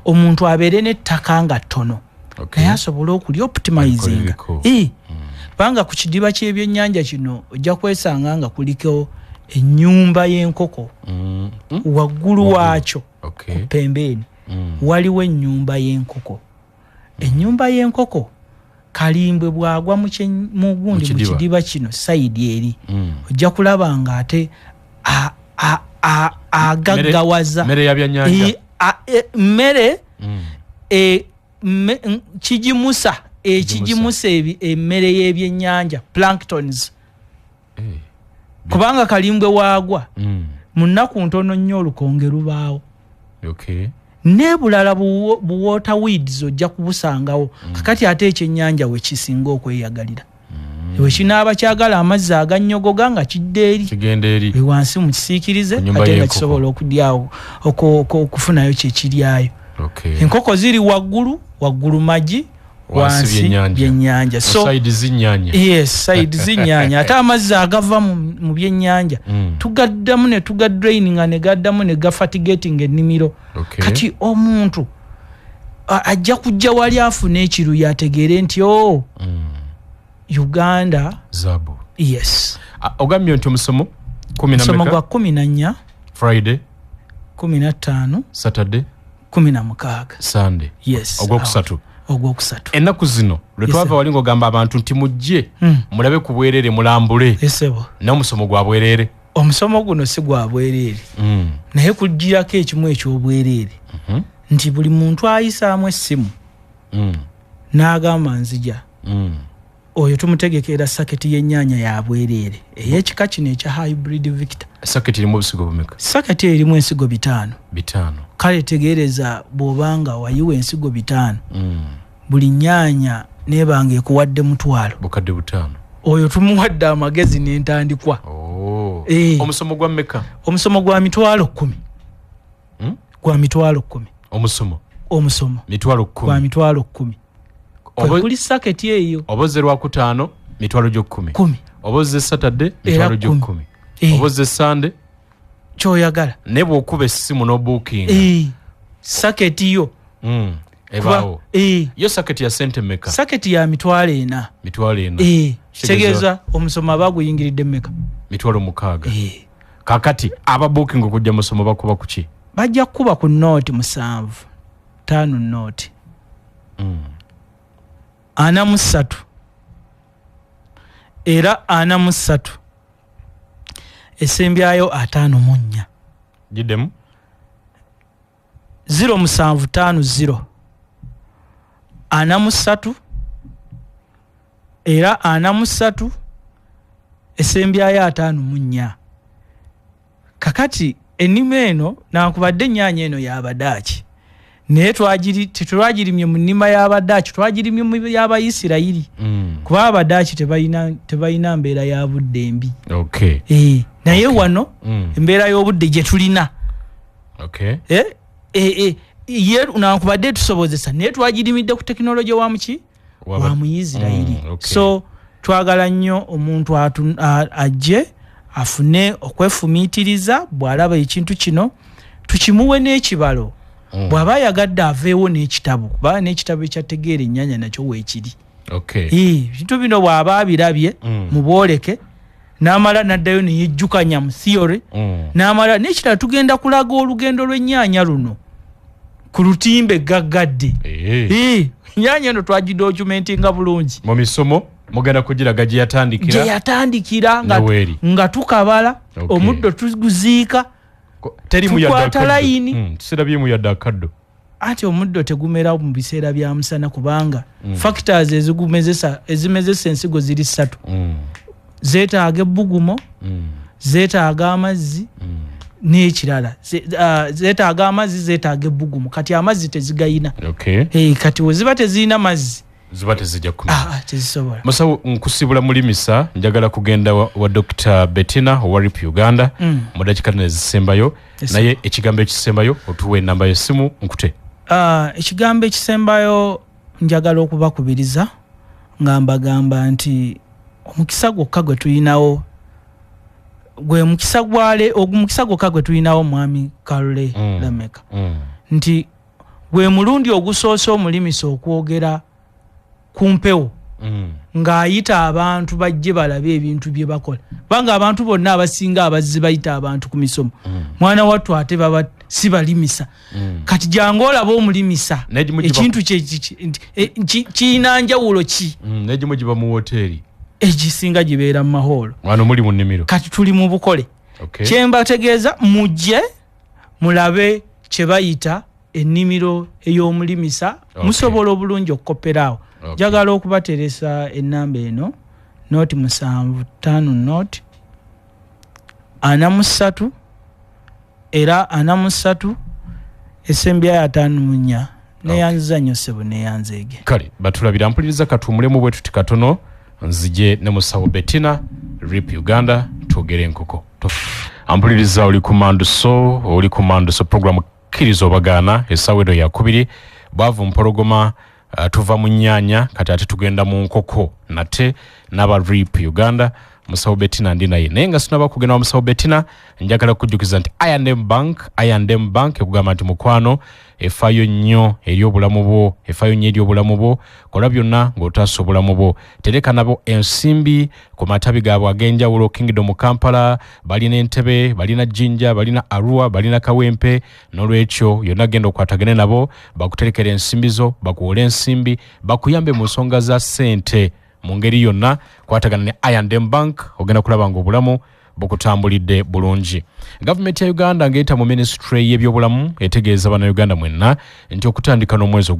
omuntu abeere n'ettaka nga ttono naye asobole okuli optimizinga kubanga ku kidiba ky'ebyennyanja kino ojja kwesanga nga kuliko ennyumba y'enkoko waggulu waakyo pembeeni waliwo ennyumba y'enkoko ennyumba y'enkoko kalimbwe bwagwa mu gundi mu kidiba kino sayidi eri ojja kulaba nga ate agaggawaza mmere kigimusa ekigimusa emmere y'ebyennyanja planktons kubanga kalimbwe waagwa mu nnaku ntono nnyo olukonge lubaawo n'ebulala bu water weeds ojja kubusangawo kakati ate ekyennyanja we kisinga okweyagalira we kinaaba kyagala amazzi agannyogoga nga kigenda eri wansi mu kisiikirize ate nga kisobola okudyawo okufunayo kyekiryayo enkoko ziri waggulu magi wansi byennyanja so side zinyanya side zinyanya ate amazzi agava mu byennyanja tugaddamu ne tugadraininga ne gaddamu ne gafatigating ennimiro kati omuntu ajja kujja wali afuna ekiru yategeere nti Uganda zabu ogambye nti omusomo gwa 14 Friday 15 Saturday 16 Sunday ogwokusatu ennaku zino lwe twava wali ng'ogamba abantu nti mujje mulabe ku bwereere mulambule n'omusomo gwa bwereere omusomo guno si gwa bwereere naye kugirako ekimu eky'obwereere nti buli muntu ayisaamu essimu n'agamba nzija oyo tumutegekera saketi y'ennyaanya ya bwereere ey'ekika kino ekya hybrid victor saketi erimu obisigo bumeka saketi erimu ensigo 5 kale tegeereza bw'obanga wayiwa ensigo 5 buli nnyaanya neebanga ekuwadde mutwalo bukadde 5 oyo tumuwadde amagezi n'entandikwa omusomo gwa mmeka omusomo gwa mitwalo 10 gwa mitwalo 10 omusomo mitwalo 10 gwa mitwalo 10 kuli saketi eyo oboze lwakutaano mitwalo gyo 10 oboze Saturday mitwalo gyo 10 oboze Sunday kyoyagala ne bw'okuba essimu n'obooking saketi yo ebaawo yo saketi ya sente mmeka saketi ya mitwalo 4 kitegeeza omusomo abaguyingiridde mmeka mitwalo 6 kakati aba booking okujja musomo bakuba kuki bajja kuba ku nooti 7 5 nooti 43 era 43 esembyayo 54 giddemu 0750 43 era 43 esembyayo 54 kakati ennima eno nakubadde ennyaanya eno y'Abadaaki naye tetwagirimye mu nnima y'Abadaaki twagirimye mu y'Abayisirayiri kuba Abadaaki tebalina mbeera ya budde mbi naye wano embeera y'obudde gye tulina yeru nakubadde tusobozesa naye twagirimidde ku tekinologiya wa mu Isirairi. So twagala nnyo omuntu ajje afune okwefumiitiriza bw'alaba ekintu kino tukimuwe n'ekibalo bw'aba yagadde aveewo n'ekitabo kuba n'ekitabo ekyategeera ennyanja nakyo weekiri. Bintu bino bw'aba abirabye mu bwoleke n'amala n'addayo ne yejjukanya mu theory n'amala n'ekirala tugenda kulaga olugendo lw'ennyaanya luno ku lutimbe gaggadde. Ennyaanya eno twagidocumentinga bulungi mu misomo mugenda kugiraga gye yatandikira nga tukabala omuddo tuguziika tukwata layini tusirabyemu yadde akaddo ati omuddo tegumera mu biseera bya musana kubanga factors ezimezesa ensigo ziri 3 zeetaaga ebbugumo zeetaaga amazzi n'ekirala zeetaaga amazzi zeetaaga ebbugumu kati amazzi tezigayina kati we ziba tezirina mazzi ziba tezijja kumenya tezisobola. Musawo nkusibula mulimisa njagala kugenda wa Dr. Bettina owa RIP Uganda mu dakika ezisembayo naye ekigambo ekisembayo otuwe enamba y'essimu nkute. Ekigambo ekisembayo njagala okubakubiriza ngamba nti omukisa gwokka gwe tulinawo gwe mukisa gwokka gwe tulinawo mwami Karole Lameka nti gwe mulundi ogusoose omulimisa okwogera kumpewo ng'ayita abantu bajje balabe ebintu bye bakola banga abantu bonna abasinga abazzi bayita abantu ku misomo mwana wattu ate baba si balimisa kati jangu olaba omulimisa ekintu kiyina njawulo ki negimu giba mu woteeri egisinga gibeera mu maholo wano muli mu nnimiro kati tuli mu bukole kyembategeeza mujje mulabe kye bayita ennimiro ey'omulimisa musobola obulungi okukopperawo. Jagala okubateresa ennamba eno noti 750 43 era 43 esembya ya 54 neyanziza nnyo ssebo neyanzeege kale batulabira mpuliriza katumulemu bwe tuti katono nzije ne Musawo Bettina RIP Uganda tugere enkoko ampuliriza oli kumanduso program kirizo bagana esawedo ya 2 bwavu mpologoma tuva mu nnyaanya kati ate tugenda mu nkoko nate n'aba RIP Uganda. Musawo Bettina ndi naye naye nga sinaba kugenda wa Musawo Bettina njagala kujjukiza nti I&M Bank ekugamba nti mukwano efaayo nnyo eri obulamu bwo kola byonna ng'otaasa obulamu bwo tereka nabo ensimbi ku matabi gaabwe ag'enjawulo Kingdom Kampala balina Entebbe balina Jinja balina Arua balina Kawempe n'olwekyo yonna genda okwatagane nabo bakuterekera ensimbi zo bakuwola ensimbi bakuyambe mu nsonga za ssente mu ngeri yonna kwatagana ne I&M Bank ogenda kulaba ng'obulamu bukutambulidde bulungi. Gavumenti ya Uganda ng'eyita mu ministry y'ebyobulamu etegeeza bannayuganda mwenna nti okutandika n'omwezi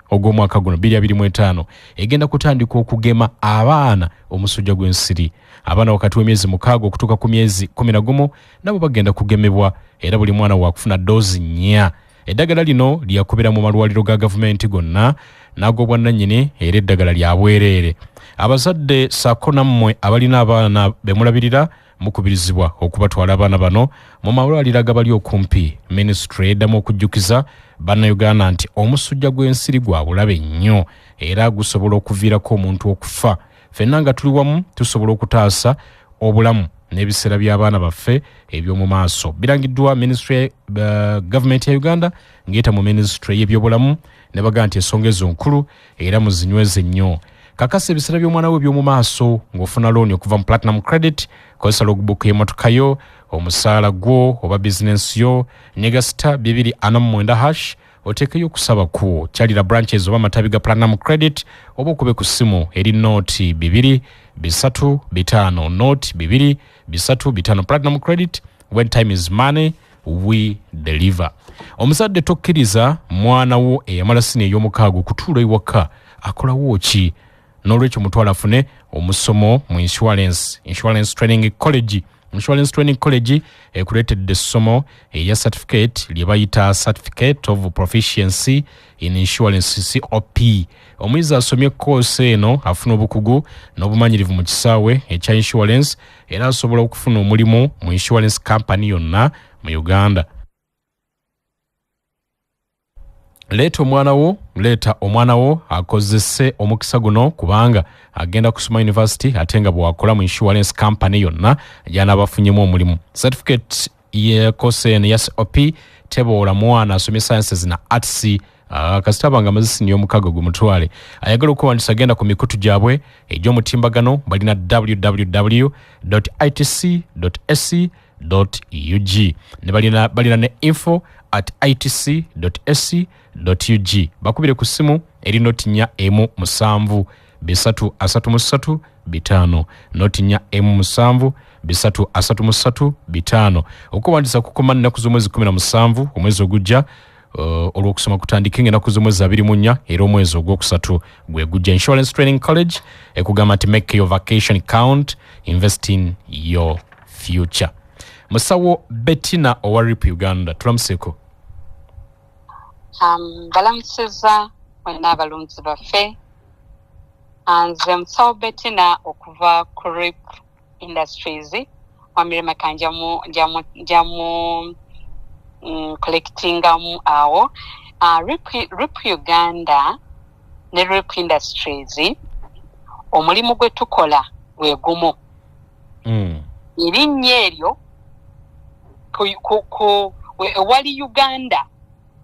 ogw'omwaka guno 2025 egenda kutandika okugema abaana omusujja gw'ensiri. Abaana wakati w'emyezi 6 okutuuka ku myezi 11 nabo bagenda kugemebwa era buli mwana wakufuna doozi 4. Eddagala lino lyakubira mu malwaliro ga gavumenti gonna n'ag'obwannannyini era eddagala lya bwereere. Abazadde saako nammwe abalina abaana bemulabirira mukubirizibwa okubatwala abaana bano mu malwaliro agabali okumpi. Ministry eddamu okujjukiza bannayuganda nti omusujja gw'ensiri gwa bulabe nnyo era gusobola okuviirako omuntu okufa. Ffenna nga tuli wamu tusobola okutaasa obulamu n'ebiseera by'abaana baffe eby'omu maaso. Birangiddwa ministry gavumenti ya Uganda ng'eyita mu ministry y'ebyobulamu ne bagaa nti ensonga ezo nkulu era muzinyweze nnyo. Kakasa ebiseera by'omwana we by'omu maaso ng'ofuna looni okuva mu Platinum Credit kozesa logbook y'emmotoka yo omusaala gwo oba bizinensi yo nyega star 249# oteekeyo okusaba ku kyalira branches oba amatabi ga Platinum Credit oba okube ku ssimu eri nooti 235 nooti 235 Platinum Credit. When time is money we deliver. Omuzadde tokkiriza mwana wo eyamala sini ey'omukaaga okutuula ewaka akolawo ki n'olwekyo mutwala afune omusomo mu insurance training college ekuleetedde essomo eya certificate lye bayita certificate of proficiency in insurance COP. Omuyizi asomye course eno afuna obukugu n'obumanyirivu mu kisaawe ekya insurance era asobola okufuna omulimu mu insurance company yonna mu Uganda. leeta omwana wo akozese omukisa guno kubanga agenda kusoma university ate nga bwakola mu insurance company yonna gyanabafunyemu omulimu. Certificate ye kosen ya COP teboola mwana asomye sciences na arts kasitaba nga mazisi niyo mukago gumutwale ayagala okuwandisa genda ku mikutu gyabwe egy'omutimbagano balina www.itc.sc.ug ne balina ne info@itc.sc.ug bakubire ku simu eri noti nya emu musanvu bisatu asatu musatu bitano noti nya emu musanvu bisatu asatu musatu bitano okuwandisa kukoma nnaku z'omwezi 17 omwezi ogujja olw'okusoma kutandika ennaku z'omwezi 24 era omwezi ogwokusatu gwe gujja. Insurance Training College ekugamba nti make your vacation count, invest in your future. Musawo Bettina owa RIP Uganda tulamuseko. Balamusiza mwenna abalunzi baffe. Nze Musawo Bettina okuva ku RIP Industries wamirema kanjamu jamu collectingamu awo RIP Uganda ne RIP Industries omulimu gwe tukola gwe gumu. Erinnya eryo wali Uganda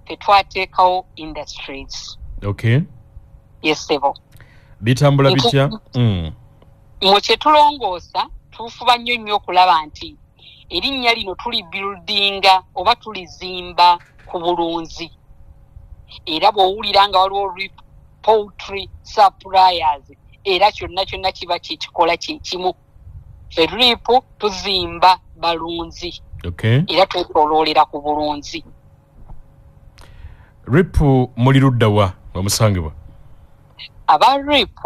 tetwateekawo industries. Okay. Yes, sebo. Bitambula bitya? Mu kyetulongoosa tufuba nnyo okulaba nti erinnya lino tuli buildinga oba tulizimba ku bulunzi. Era bw'owulira nga waliwo RIP Poultry Suppliers era kyonna kiba kikikola kimu. RIP tuzimba balunzi. Okay. Era twetoloolera ku bulunzi. RIP muli ludda wa wamusangibwa? Aba RIP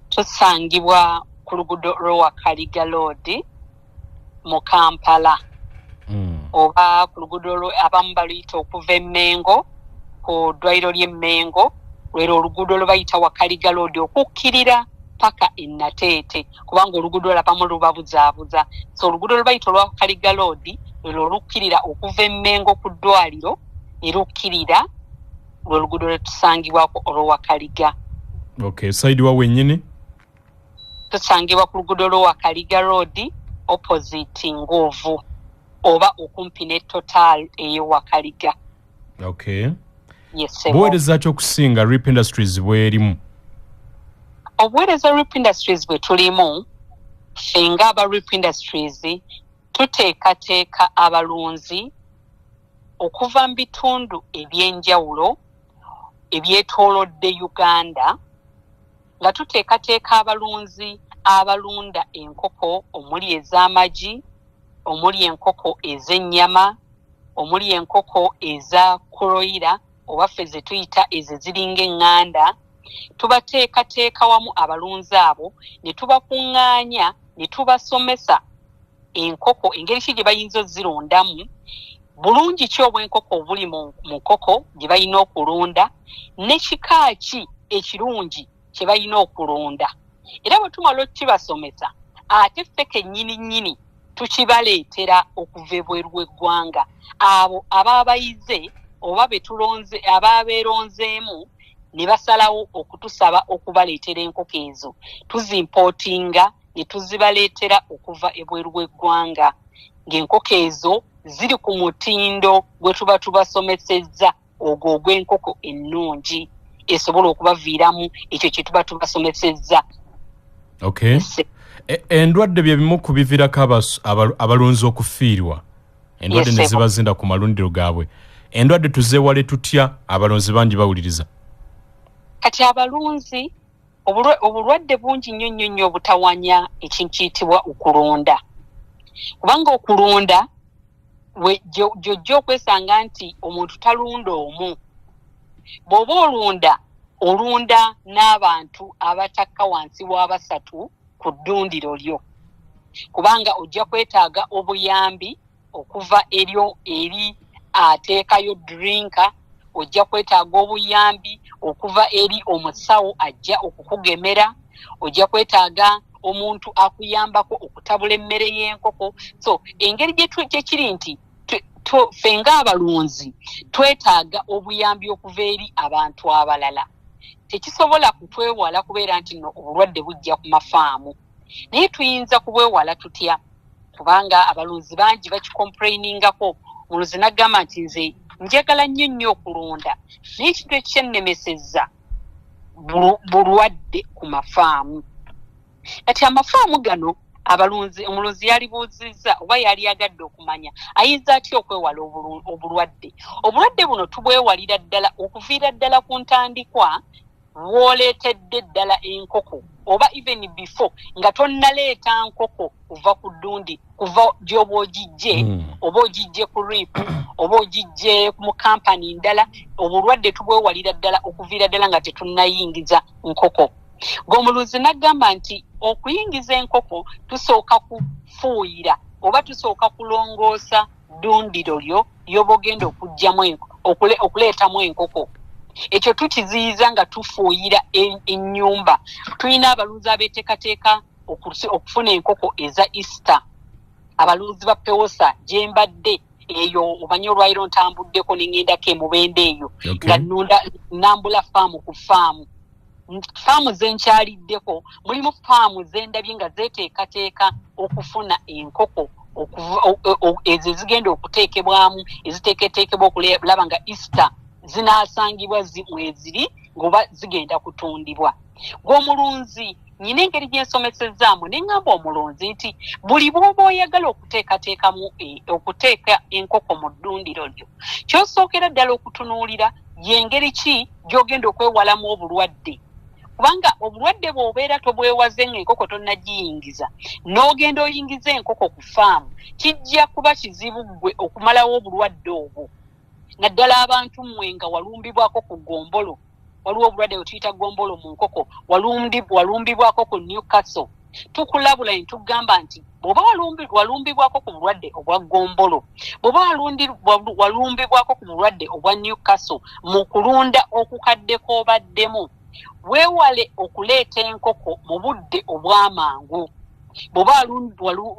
tusangibwa ku luguudo lwa Kaliga Road mu Kampala. Oba ku luguudo abamu baluyita okuva Emmengo ku ddwaliro ly'Emmengo lwero oluguudo lwe bayita wa Kaliga Road okukkirira paka Nateete kubanga oluguudo labamu lubabuzaabuza. So oluguudo lwe bayita olwa Kaliga Road lwero olukkirira okuva Emmengo ku ddwaliro erukkirira lwe luguudo lwe tusangibwako olwa Kaliga. Okay, side wa wennyini? Tusangibwa ku luguudo lwa Kaliga Road opposite Ngovu oba okumpi ne Total ewa Kaliga. Okay. Yes, buweereza ki okusinga RIP Industries bwerimu? Obuweereza RIP Industries bwe tulimu ffe nga aba RIP Industries tuteekateeka abalunzi okuva mu bitundu eby'enjawulo ebyetoolodde Uganda nga tuteekateeka abalunzi abalunda enkoko omuli ez'amagi, omuli enkoko ez'ennyama, omuli enkoko eza kuroira oba ffe ze tuyita ezo ziringa eŋŋanda. Tubateekateeka wamu abalunzi abo ne tubakuŋŋaanya ne tubasomesa enkoko engeri ki gye bayinza ozirondamu, bulungi ki obw'enkoko obuli mu nkoko gye balina okulunda, ne kika ki ekirungi kye balina okulunda. Era bwe tumala okukibasomesa ate ffe kennyini tukibaleetera okuva ebweru w'eggwanga. Abo abaabayize oba betulonze abaabeeronzeemu ne basalawo okutusaba okubaleetera enkoko ezo, tuzimpootinga ne tuzibaleetera okuva ebweru w'eggwanga ng'enkoko ezo ziri ku mutindo gwe tuba tubasomesezza ogwo ogw'enkoko ennungi esobola okubaviiramu ekyo kye tuba tubasomesezza. Okay. Endwadde bye bimu ku biviirako abalunzi okufiirwa. Endwadde ne zibazinda ku malundiro gaabwe. Endwadde tuzeewale tutya abalunzi bangi bawuliriza? Kati abalunzi obulwadde bungi nnyo obutawanya ekintu kiyitibwa okulonda. Kubanga okulonda jjojja okwesanga nti omuntu talunda omu. Bw'oba olunda n'abantu abatakka wansi wa basatu ku ddundiro lyo. Kubanga ojja kwetaaga obuyambi okuva eri ateekayo drinka, ojja kwetaaga obuyambi okuva eri omusawo ajja okukugemera, ojja kwetaaga omuntu akuyambako okutabula emmere y'enkoko. So engeri gye kiri nti fenga abalunzi twetaaga obuyambi okuva eri abantu abalala. Tekisobola kutwewala kubeera nti no obulwadde bujja ku mafaamu. Naye tuyinza kubwewala tutya? Kubanga abalunzi bangi bakikomplainingako. Omuluzi n'agamba nti nze njagala nnyo okulunda naye ekintu ekyennemesezza bulwadde ku mafaamu. Kati amafaamu gano omulunzi yalibuuzizza oba yali agadde okumanya ayinza atya okwewala obulwadde. Obulwadde buno tubwewalira ddala okuviira ddala ku ntandikwa wooleetedde ddala enkoko oba even before nga tonnaleeta nkoko kuva ku ddundi kuva gy'oba ogijje oba ogijje ku rip oba ogijje mu kampani ndala. Obulwadde tubwewalira ddala okuviira ddala nga tetunnayingiza nkoko. G'omulunzi n'agamba nti okuyingiza enkoko tusooka kufuuyira oba tusooka kulongoosa ddundiro lyo ly'oba ogenda okugyamu okuleetamu enkoko. Ekyo tukiziyiza nga tufuuyira ennyumba. Tulina abalunzi abeeteekateeka okufuna enkoko eza Easter. Abalunzi ba Pewosa gye mbadde eyo omanyi olwaliro ntambuddeko ne ŋŋendako emubende eyo nga nambula faamu ku faamu. Faamu ze nkyaliddeko mulimu faamu ze ndabye nga zeeteekateeka okufuna enkoko ezo ezigenda okuteekebwamu eziteeketeekebwa okulaba nga Easter zinaasangibwa mweziri ng'oba zigenda kutundibwa. Gw'omulunzi nyina engeri gy'ensomesezaamu ne ŋŋamba omulunzi nti buli bw'oba oyagala okuteeka enkoko mu ddundiro lyo ky'osookera ddala okutunuulira y'engeri ki gy'ogenda okwewalamu obulwadde. Kubanga obulwadde bw'obeera tobwewaze ng'enkoko tonnagiyingiza n'ogenda oyingiza enkoko ku faamu kijja kuba kizibu ggwe okumalawo obulwadde obwo. Naddala abantu mmwe nga walumbibwako ku ggombolo, waliwo obulwadde bwe tuyita ggombolo mu nkoko, walumbibwako ku Newcastle. Tukulabula ne tugamba nti bw'oba walumbibwako ku bulwadde obwa ggombolo, bw'oba walumbibwako ku bulwadde obwa Newcastle mu kulunda okukadde k'obaddemu, weewale okuleeta enkoko mu budde obw'amangu. Bw'oba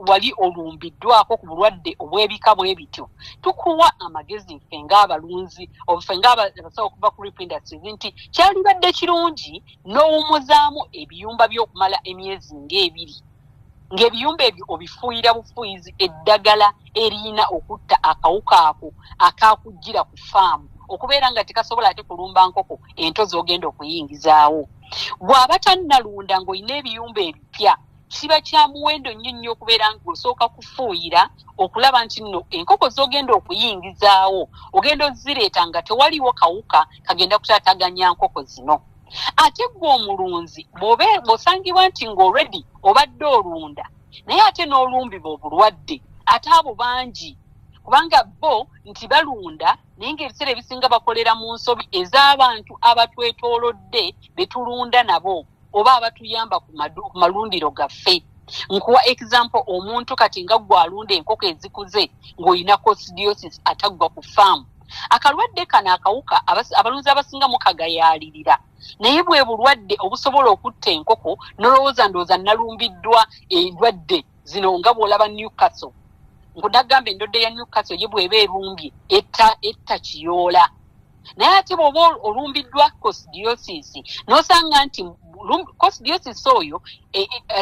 wali olumbiddwako ku bulwadde obw'ebika bwe bityo, tukuwa amagezi ffe ng'abalunzi ffe ng'abasawo okuva ku Rip Industries nti kyalibadde kirungi n'owummuzaamu ebiyumba by'okumala emyezi ng'ebiri. Ng'ebiyumba ebyo obifuuyira bufuuyizi eddagala eriyina okutta akawuka ako akaakujjira ku faamu okubeera nga tekasobola ate kulumba nkoko ento z'ogenda okuyingizaawo. Bw'aba tannalunda ng'olina ebiyumba ebipya kiba kya muwendo nnyo okubeera ng'osooka kufuuyira okulaba nti nno enkoko z'ogenda okuyingizaawo ogenda ozireeta nga tewaliwo kawuka kagenda kutaataganya nkoko zino. Ate gwe omulunzi bw'osangibwa nti ng'olredi obadde olunda naye ate n'olumbibwa obulwadde ate abo bangi kubanga bo nti balunda naye ng'ebiseera ebisinga bakolera mu nsobi ez'abantu abatwetoolodde be tulunda nabo oba abatuyamba ku malundiro gaffe. Nkuwa example omuntu kati nga gwe alunda enkoko ezikuze ng'olina coccidiosis ataggwa ku faamu. Akalwadde kano akawuka abalunzi abasinga mukagayaalirira naye bwe bulwadde obusobola okutta enkoko nolowooza ndowooza nalumbiddwa endwadde zino nga bw'olaba Newcastle. Nkunagambe endwadde ya Newcastle ye bw'eba erumbye etta kiyoola. Naye ate bw'oba olumbiddwa coccidiosis n'osanga nti coccidiosis oyo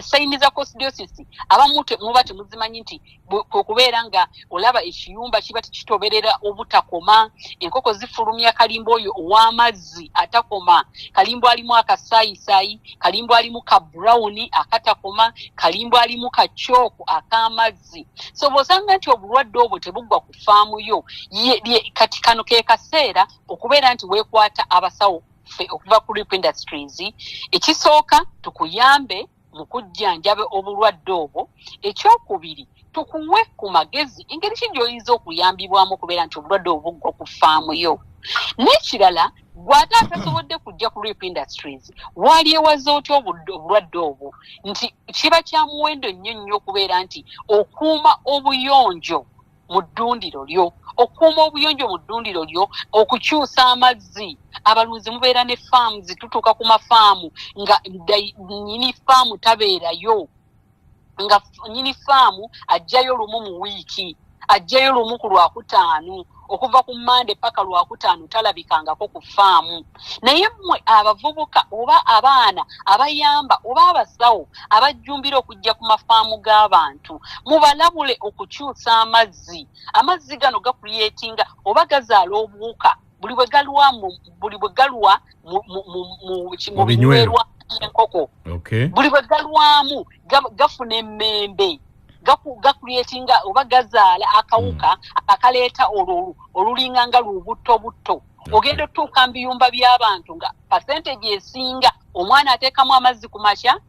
sayini za coccidiosis abamu muba temuzimanyi nti kubeera nga olaba ekiyumba kiba tekitoberera obutakoma, enkoko zifulumya kalimba oyo ow'amazzi atakoma, kalimba alimu akasayisayi, kalimba alimu ka brown akatakoma, kalimba alimu kacooku ak'amazzi. So bw'osanga nti obulwadde obwo tebuggwa ku faamu yo kati kano ke kaseera okubeera nti weekwata abasawo okuva ku Rip Industries. Ekisooka tukuyambe mu kujjanjaba obulwadde obwo. Ekyokubiri tukuwe ku magezi engeri ki gy'oyinza okuyambibwamu okubeera nti obulwadde obwo buggwa ku faamu yo. N'ekirala gw'ate atasobodde kujja ku Rip Industries waalyewaza otya obulwadde obwo nti kiba kya muwendo nnyo okubeera nti okuuma obuyonjo mu ddundiro lyo, okukyusa amazzi. Abalunzi mubeera ne faamu zitutuuka ku mafaamu nga nnyini faamu tabeerayo, nga nnyini faamu ajjayo lumu mu wiiki ajjayo lumu ku Lwakutaano okuva ku Mande paka Lwakutaano talabikangako ku faamu. Naye mmwe abavubuka oba abaana abayamba oba abasawo abajjumbira okujja ku mafaamu g'abantu mubalabule okukyusa amazzi gano gakuriyetinga oba gazaala obuwuka buli bwe galwa mu binywerwa enkoko buli bwe galwamu gafuna emmembe gakuriyetinga oba gazaala akawuka akaleeta olulinga nga lubutto ogenda otuuka mu biyumba by'abantu nga percentage esinga omwana ateekamu amazzi ku makya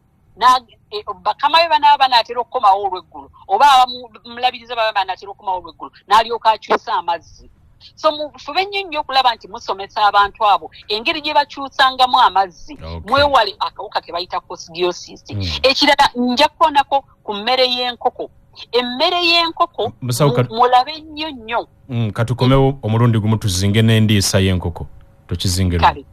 bakama be banaatera okukomawo olw'eggulu oba abamulabiriza baba banaatera okukomawo olw'eggulu n'alyoka akyusa amazzi. So mufube nnyo okulaba nti musomesa abantu abo engeri gye bakyusangamu amazzi mwewale akawuka ke bayita coccidiosis. Ekirala nja kukoonako ku mmere y'enkoko. Emmere y'enkoko mulabe nnyo. Katukomewo omulundi gumu tuzinge n'endiisa y'enkoko tukizingero.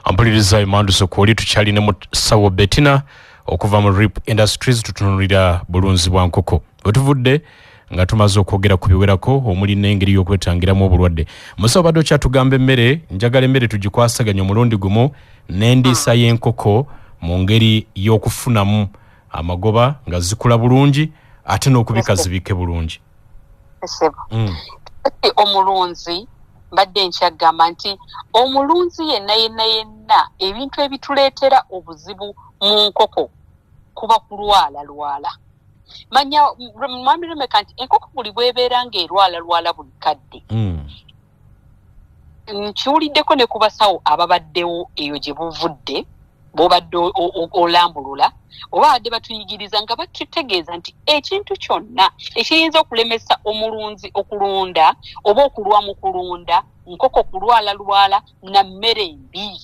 Ampuliriza Emmanduso kwoli tukyalina mu Sawo Bettina okuva mu Rip Industries tutunulira bulunzi bwa nkoko. Wetuvudde nga tumaze okwogera ku biwerako omuli n'engeri y'okwetangiramu obulwadde. Musawo badde okyatugamba emmere, njagala emmere tugikwasaganya omulundi gumu n'endiisa y'enkoko mu ngeri y'okufunamu amagoba nga zikula bulungi ate n'okubika zibike bulungi. Omulunzi mbadde nkyagamba nti omulunzi yenna ebintu ebituleetera obuzibu mu nkoko kuba kulwala. Manya mwami Rebecca nti enkoko buli bwebeera ng'erwala buli kadde. Nkiwuliddeko ne ku basawo ababaddewo eyo gye buvudde bw'obadde olambulula oba badde batuyigiriza nga batutegeeza nti ekintu kyonna ekiyinza okulemesa omulunzi okulunda oba okulwa mu kulunda nkoko kulwala na mmere embi.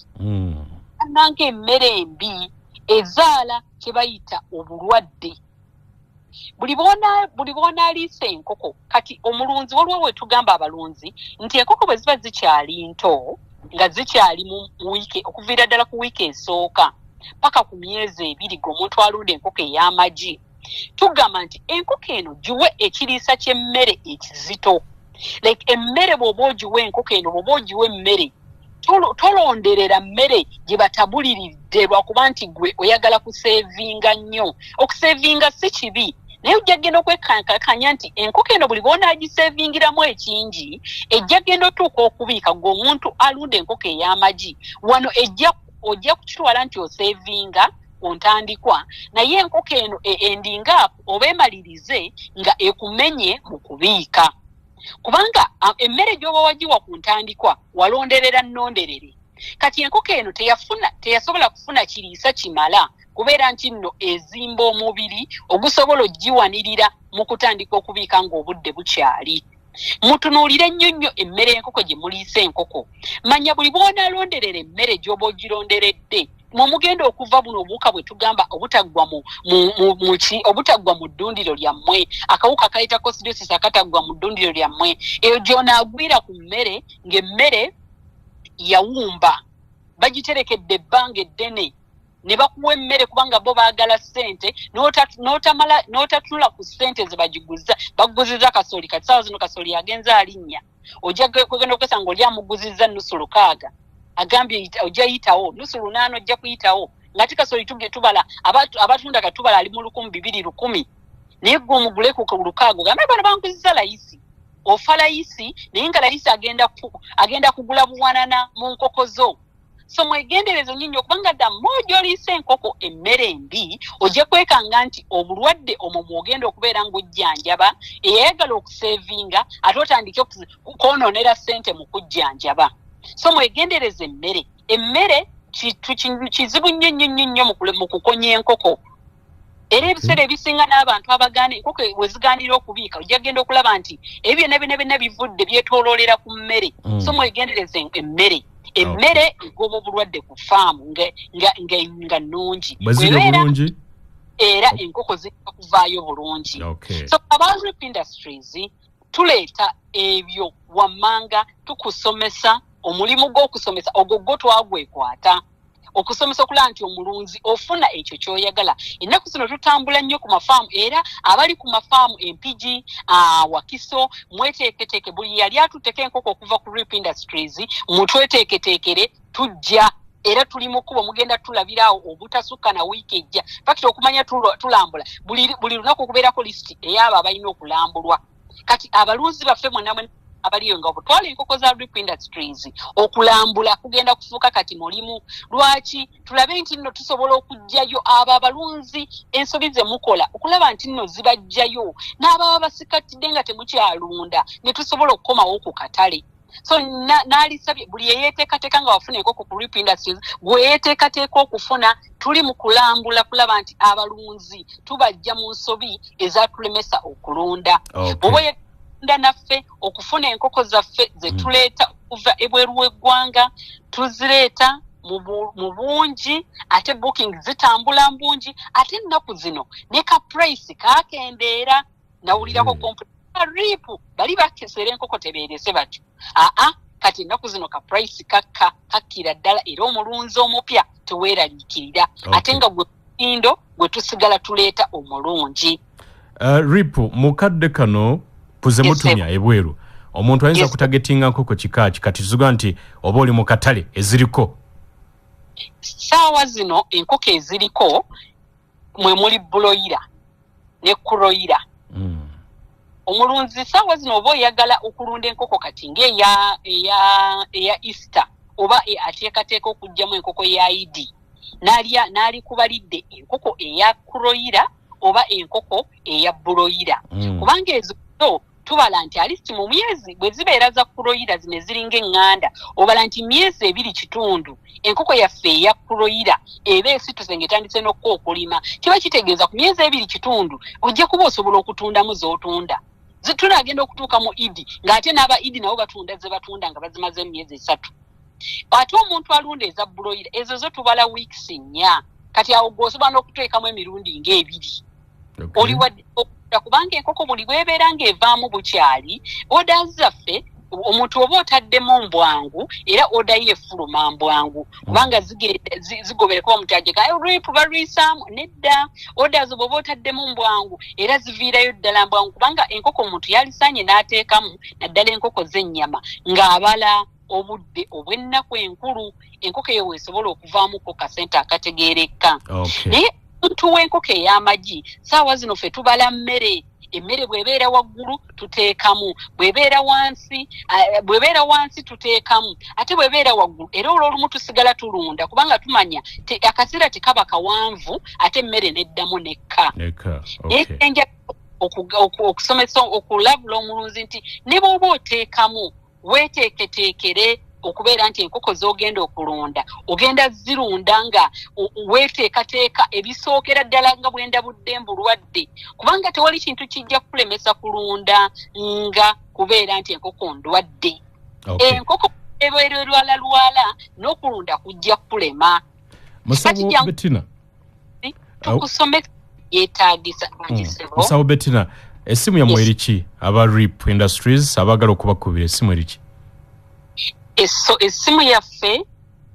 Nange emmere embi ezaala kye bayita obulwadde. Buli bona aliisa enkoko kati omulunzi waliwo wetugamba abalunzi nti enkoko bwe ziba zikyali nto nga zikyali mu wiiki okuviira ddala ku wiiki esooka paka ku myezi 2 omuntu alunda enkoko ey'amagi tugamba nti enkoko eno giwe ekiriisa ky'emmere ekizito. Like emmere bw'oba ogiwa enkoko eno bw'oba ogiwa emmere tolonderera mmere gye batabuliridde lwakuba nti gwe oyagala kuseevinga nnyo. Okuseevinga si kibi naye ojja genda okwekankakanya nti enkoko eno buli bw'onaagiseevingiramu ekingi ejja genda otuuka okubiika gwe omuntu alunda enkoko ey'amagi wano ojja kukitwala nti oseevinga ku ntandikwa naye enkoko eno endinga oba emalirize nga ekumenye mu kubiika. Kubanga emmere gy'oba wagiwa ku ntandikwa walonderera nnonderere. Kati enkoko eno teyasobola kufuna kiriisa kimala kubeera nti nno ezimba omubiri ogusobola ogiwanirira mu kutandika okubiika ng'obudde bukyali. Mutunuulire nnyo emmere y'enkoko gye muliisa enkoko. Manya buli bw'onaalonderera emmere gy'oba ogironderedde mugenda okuva buno obuwuka bwe tugamba obutaggwa mu ddundiro lyammwe akawuka kayita coccidiosis akataggwa mu ddundiro lyammwe eyo gy'onaagwira ku mmere ng'emmere yawumba bagiterekedde ebbanga eddene ne bakuwa emmere kubanga bo baagala ssente n'otatunula ku ssente ze baguzizza kasooli kati saawa zino kasooli agenza alinnya ojja kwegenda okwesanga oli amuguzizza nnusu 600 agambye ojja yitawo nnusu 800 ojja kuyitawo ngati kasooli tubala abatunda katubala ali mu 200 naye gwe omugule ku 600 gambe bano banguzizza layisi ofa layisi naye nga layisi agenda kugula buwanana mu nkoko zo. So mwegenderezo nnyo kubanga dda mmoja oliisa enkoko emmere embi ojja kwekanga nti obulwadde omwo mwogenda okubeera ng'ojjanjaba eyayagala okuseevinga ate otandike kwonoonera ssente mu kujjanjaba. So mwegendereza emmere kizibu nnyo mu kukonya enkoko. Era ebiseera ebisinga n'abantu abagaana enkoko we zigaanira okubiika ojja genda okulaba nti ebyo byonna bivudde byetooloolera ku mmere. So mwegendereza emmere egoba obulwadde ku faamu nga nnungi bulungi era enkoko zirina kuvaayo bulungi. So aba Rip Industries tuleeta ebyo wammanga tukusomesa omulimu gw'okusomesa ogwo twagwekwata okusomesa okulaba nti omulunzi ofuna ekyo kyoyagala. Ennaku zino tutambula nnyo ku mafaamu era abali ku mafaamu Empigi, Wakiso, mweteeketeeke buli yali atutteko enkoko okuva ku Rip Industries mutweteeketeekere tujja era tuli mu kkubo mugenda tulabirawo obutasukka na wiiki ejja. Fakiti okumanya tulambula buli lunaku okubeerako lisiti ey'abo abalina okulambulwa. Kati abalunzi baffe mwonna abaliyo nga obutwala enkoko za Rip Industries okulambula kugenda kufuuka kati mulimu. Lwaki tulabe nti nno tusobola okujjayo abo abalunzi ensobi ze mukola okulaba nti nno zibajjayo n'ababa basikatidde nga temukyalunda ne tusobola okukomawo ku katale. So nalisabye buli yeyeteekateeka nga wafuna enkoko ku Rip Industries gwe yeteekateeka okufuna. Tuli mu kulambula kulaba nti abalunzi tubajja mu nsobi ezatulemesa okulunda. Okay. Naffe okufuna enkoko zaffe ze tuleeta okuva ebweru w'eggwanga tuzireeta mu bungi ate booking zitambula mbungi ate ennaku zino ne ka price kakendeera nawulirako Rip bali bakesera enkoko tebeerese batyo. Kati ennaku zino ka price kakkira ddala era omulunzi omupya teweeraliikirira ate nga gwe tusigala tuleeta omulungi. Rip mukadde kano puze mutumya ebweru omuntu ayinza kutagetinga nkoko kikaaki kati tuzuga nti oba oli mu katale eziriko saawa zino enkoko eziriko mwe muli buloira ne kuroira. Omulunzi saawa zino oba oyagala okulunda enkoko kati ng'eya Easter oba ateekateeka okugyamu enkoko ya Idi n'ali kubalidde enkoko eya kuroira oba enkoko eya buloira kubanga ezo tubala nti alisti mu myezi bwe zibeera za kuroira zine ziringa eŋŋanda obala nti myezi 2 kitundu enkoko yaffe eya kuroira eba esituse ng'etandise n'okookulima kiba kitegeeza ku myezi 2 kitundu ojja kuba osobola okutundamu z'otunda. Tunagenda okutuuka mu Idi ng'ate n'aba Idi nabo batunda ze batunda nga bazimaze emyezi 3. Ate omuntu alunda eza buloira ezo zo tubala weeks 4 kati awo gw'osobola n'okuteekamu emirundi ng'ebiri. Oli wadde kubanga enkoko buli bwebeera ng'evaamu bukyali oda zaffe omuntu oba otaddemu mbwangu era oda yeefuluma mbwangu kubanga zigobereko omutaje Rip balwisaamu nedda oda zo bw'oba otaddemu mbwangu era ziviirayo ddala mbwangu kubanga enkoko omuntu yalisaanye n'ateekamu naddala enkoko z'ennyama ng'abala obudde obw'ennaku enkulu enkoko eyo weesobola okuvaamuko kasente akategeereka. Naye omuntu w'enkoko ey'amagi saawa zino ffe tubala emmere bw'ebeera waggulu tuteekamu bw'ebeera wansi tuteekamu ate bw'ebeera waggulu era olw'olumu tusigala tulunda kubanga tumanya akaseera tekaba kawanvu ate emmere neddamu nekka. Enja okusomesa okulabula omulunzi nti ne bw'oba oteekamu weeteeketeekere okubeera nti enkoko z'ogenda okulunda ogenda zirunda nga weeteekateeka ebisookera ddala nga bwenda budde mbulwadde kubanga tewali kintu kijja kulemesa kulunda nga kubeera nti enkoko ndwadde. Enkoko ebeera lwala n'okulunda kujja kulema. Musawo Bettina tukusomesa yeetaagisa. Musawo Bettina essimu yammwe eriki aba Rip Industries abaagala okubakubira essimu eriki? Essimu yaffe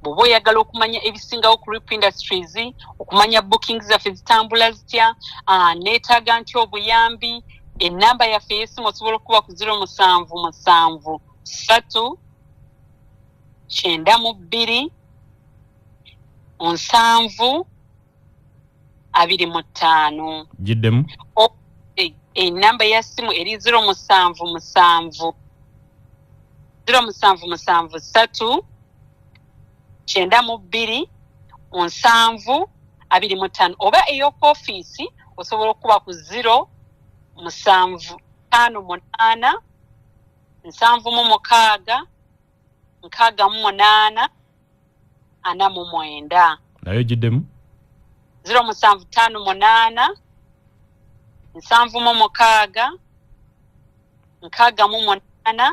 bw'oba oyagala okumanya ebisingawo ku Rip Industries okumanya booking zaffe zitambula zitya neetaaga nti obuyambi ennamba yaffe ey'essimu osobola okuba ku 077 3 92 7 25 giddemu ennamba ya ssimu eri 077 3 92 7 25 oba ey'okofiisi osobola okuba ku 0 7 5 8 7 6 6 8 49 nayo giddemu 075 8 7 6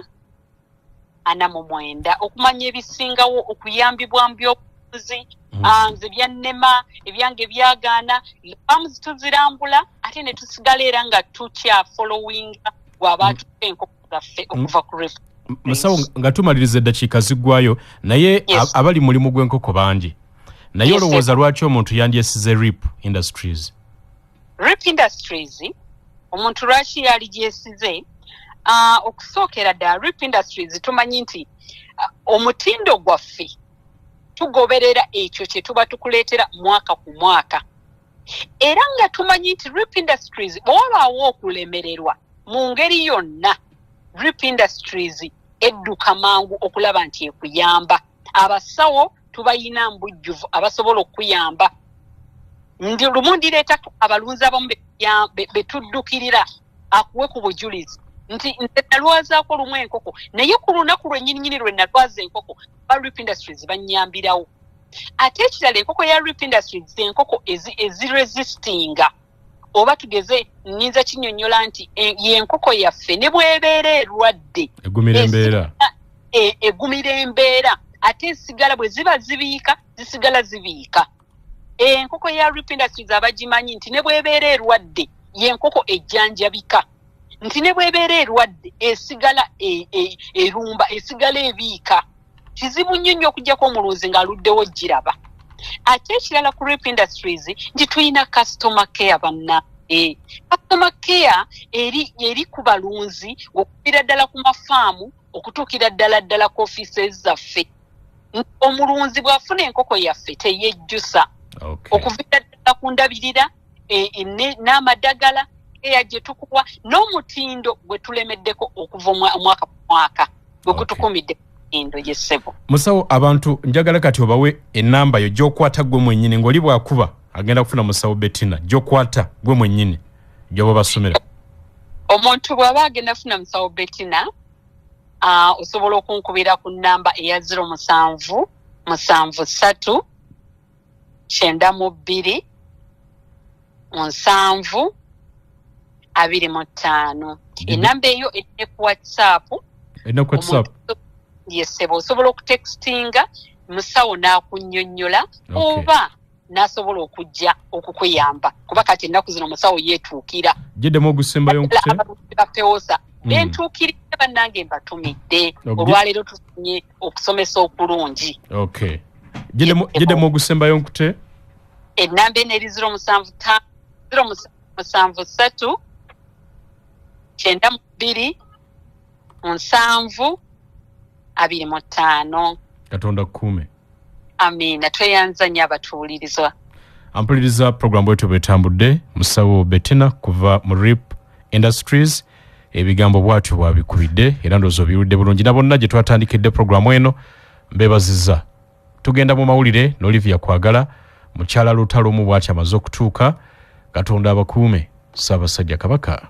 8 okumanya ebisingawo okuyambibwa mu by'obufuzi nze byannema ebyange byagaana amuzi tuzirambula ate ne tusigala era nga tukya followinga bw'abantu enkoko zaffe okuva ku Rip. Musawo nga tumaliriza eddakiika ziggwayo naye abali mulimu gw'enkoko bangi naye olowooza lwaki omuntu yandyesize RIP Industries? RIP Industries omuntu lwaki yali gyesize okusookera ddala RIP Industries tumanyi nti omutindo gwaffe tugoberera ekyo kye tuba tukuleetera mwaka ku mwaka era nga tumanyi nti RIP Industries bw'olwawo okulemererwa mu ngeri yonna RIP Industries edduka mangu okulaba nti ekuyamba abasawo tubayina mbujjuvu abasobola okuyamba ndi lumu ndireeta abalunzi abamu betuddukirira akuwe ku bujulizi nti nalwazaako lumu enkoko naye ku lunaku lwennyininyini lwe nalwaza enkoko ba RIP Industries bannyambirawo ate ekirala enkoko ya RIP Industries enkoko eziresistinga oba tugeze nnyinza kinnyonnyola nti yenkoko yaffe ne bw'ebeera erwadde egumira embeera ate esigala bwe ziba zibiika zisigala zibiika enkoko ya RIP Industries abagimanyi nti ne bw'ebeera erwadde yenkoko ejjanjabika nti ne bw'ebeera erwadde esigala erumba esigala ebiika kizibu nnyo nnyo okuggyako omulunzi ng'aluddewo giraba ate ekirala ku RIP Industries nti tulina customer care bannange customer care eri ku balunzi okubira ddala ku mafaamu okutuukira ddala ku offices zaffe omulunzi bw'afuna enkoko yaffe teyejjusa okuvira ddala ku ndabirira n'amadagala gye tukuwa n'omutindo gwe tulemeddeko okuva omwaka ku mwaka gwe gutukumidde endo yesebo musawo abantu njagala kati obawe enamba yo gy'okwata gwe mwennyini ng'oli bw'akuba agenda kufuna musawo Bettina gy'okwata gwe mwennyini gy'oba basomera omuntu bw'aba agenda kufuna musawo Bettina osobola okunkubira ku namba eya 07 73 92 7 25 enamba eyo eri ku WhatsApp yesebo osobola okutextinga musawo n'akunnyonnyola oba n'asobola okujja okukuyamba kuba kati ennaku zino musawo yeetuukira giddemu ogusembayo nkute bapewoosa bentuukirire bannange mbatumidde olwaleero tufunye okusomesa okulungi giddemu ogusembayo nkute ennamba eno eri 073 92 7 25 Katonda kuume. Amina tweyanza nnyo abatuulirizwa. Ampuliriza program bwetu bwetambudde musawo Bettina kuva mu RIP Industries ebigambo bwatyo bwabikubidde era ndowooza obiwulidde bulungi na bonna gye twatandikidde programu eno mbeebazizza. Tugenda mu mawulire n'Olivia Kwagala mukyala lutalo mu bwatyo amaze okutuuka. Katonda abakuume. Ssaabasajja Kabaka.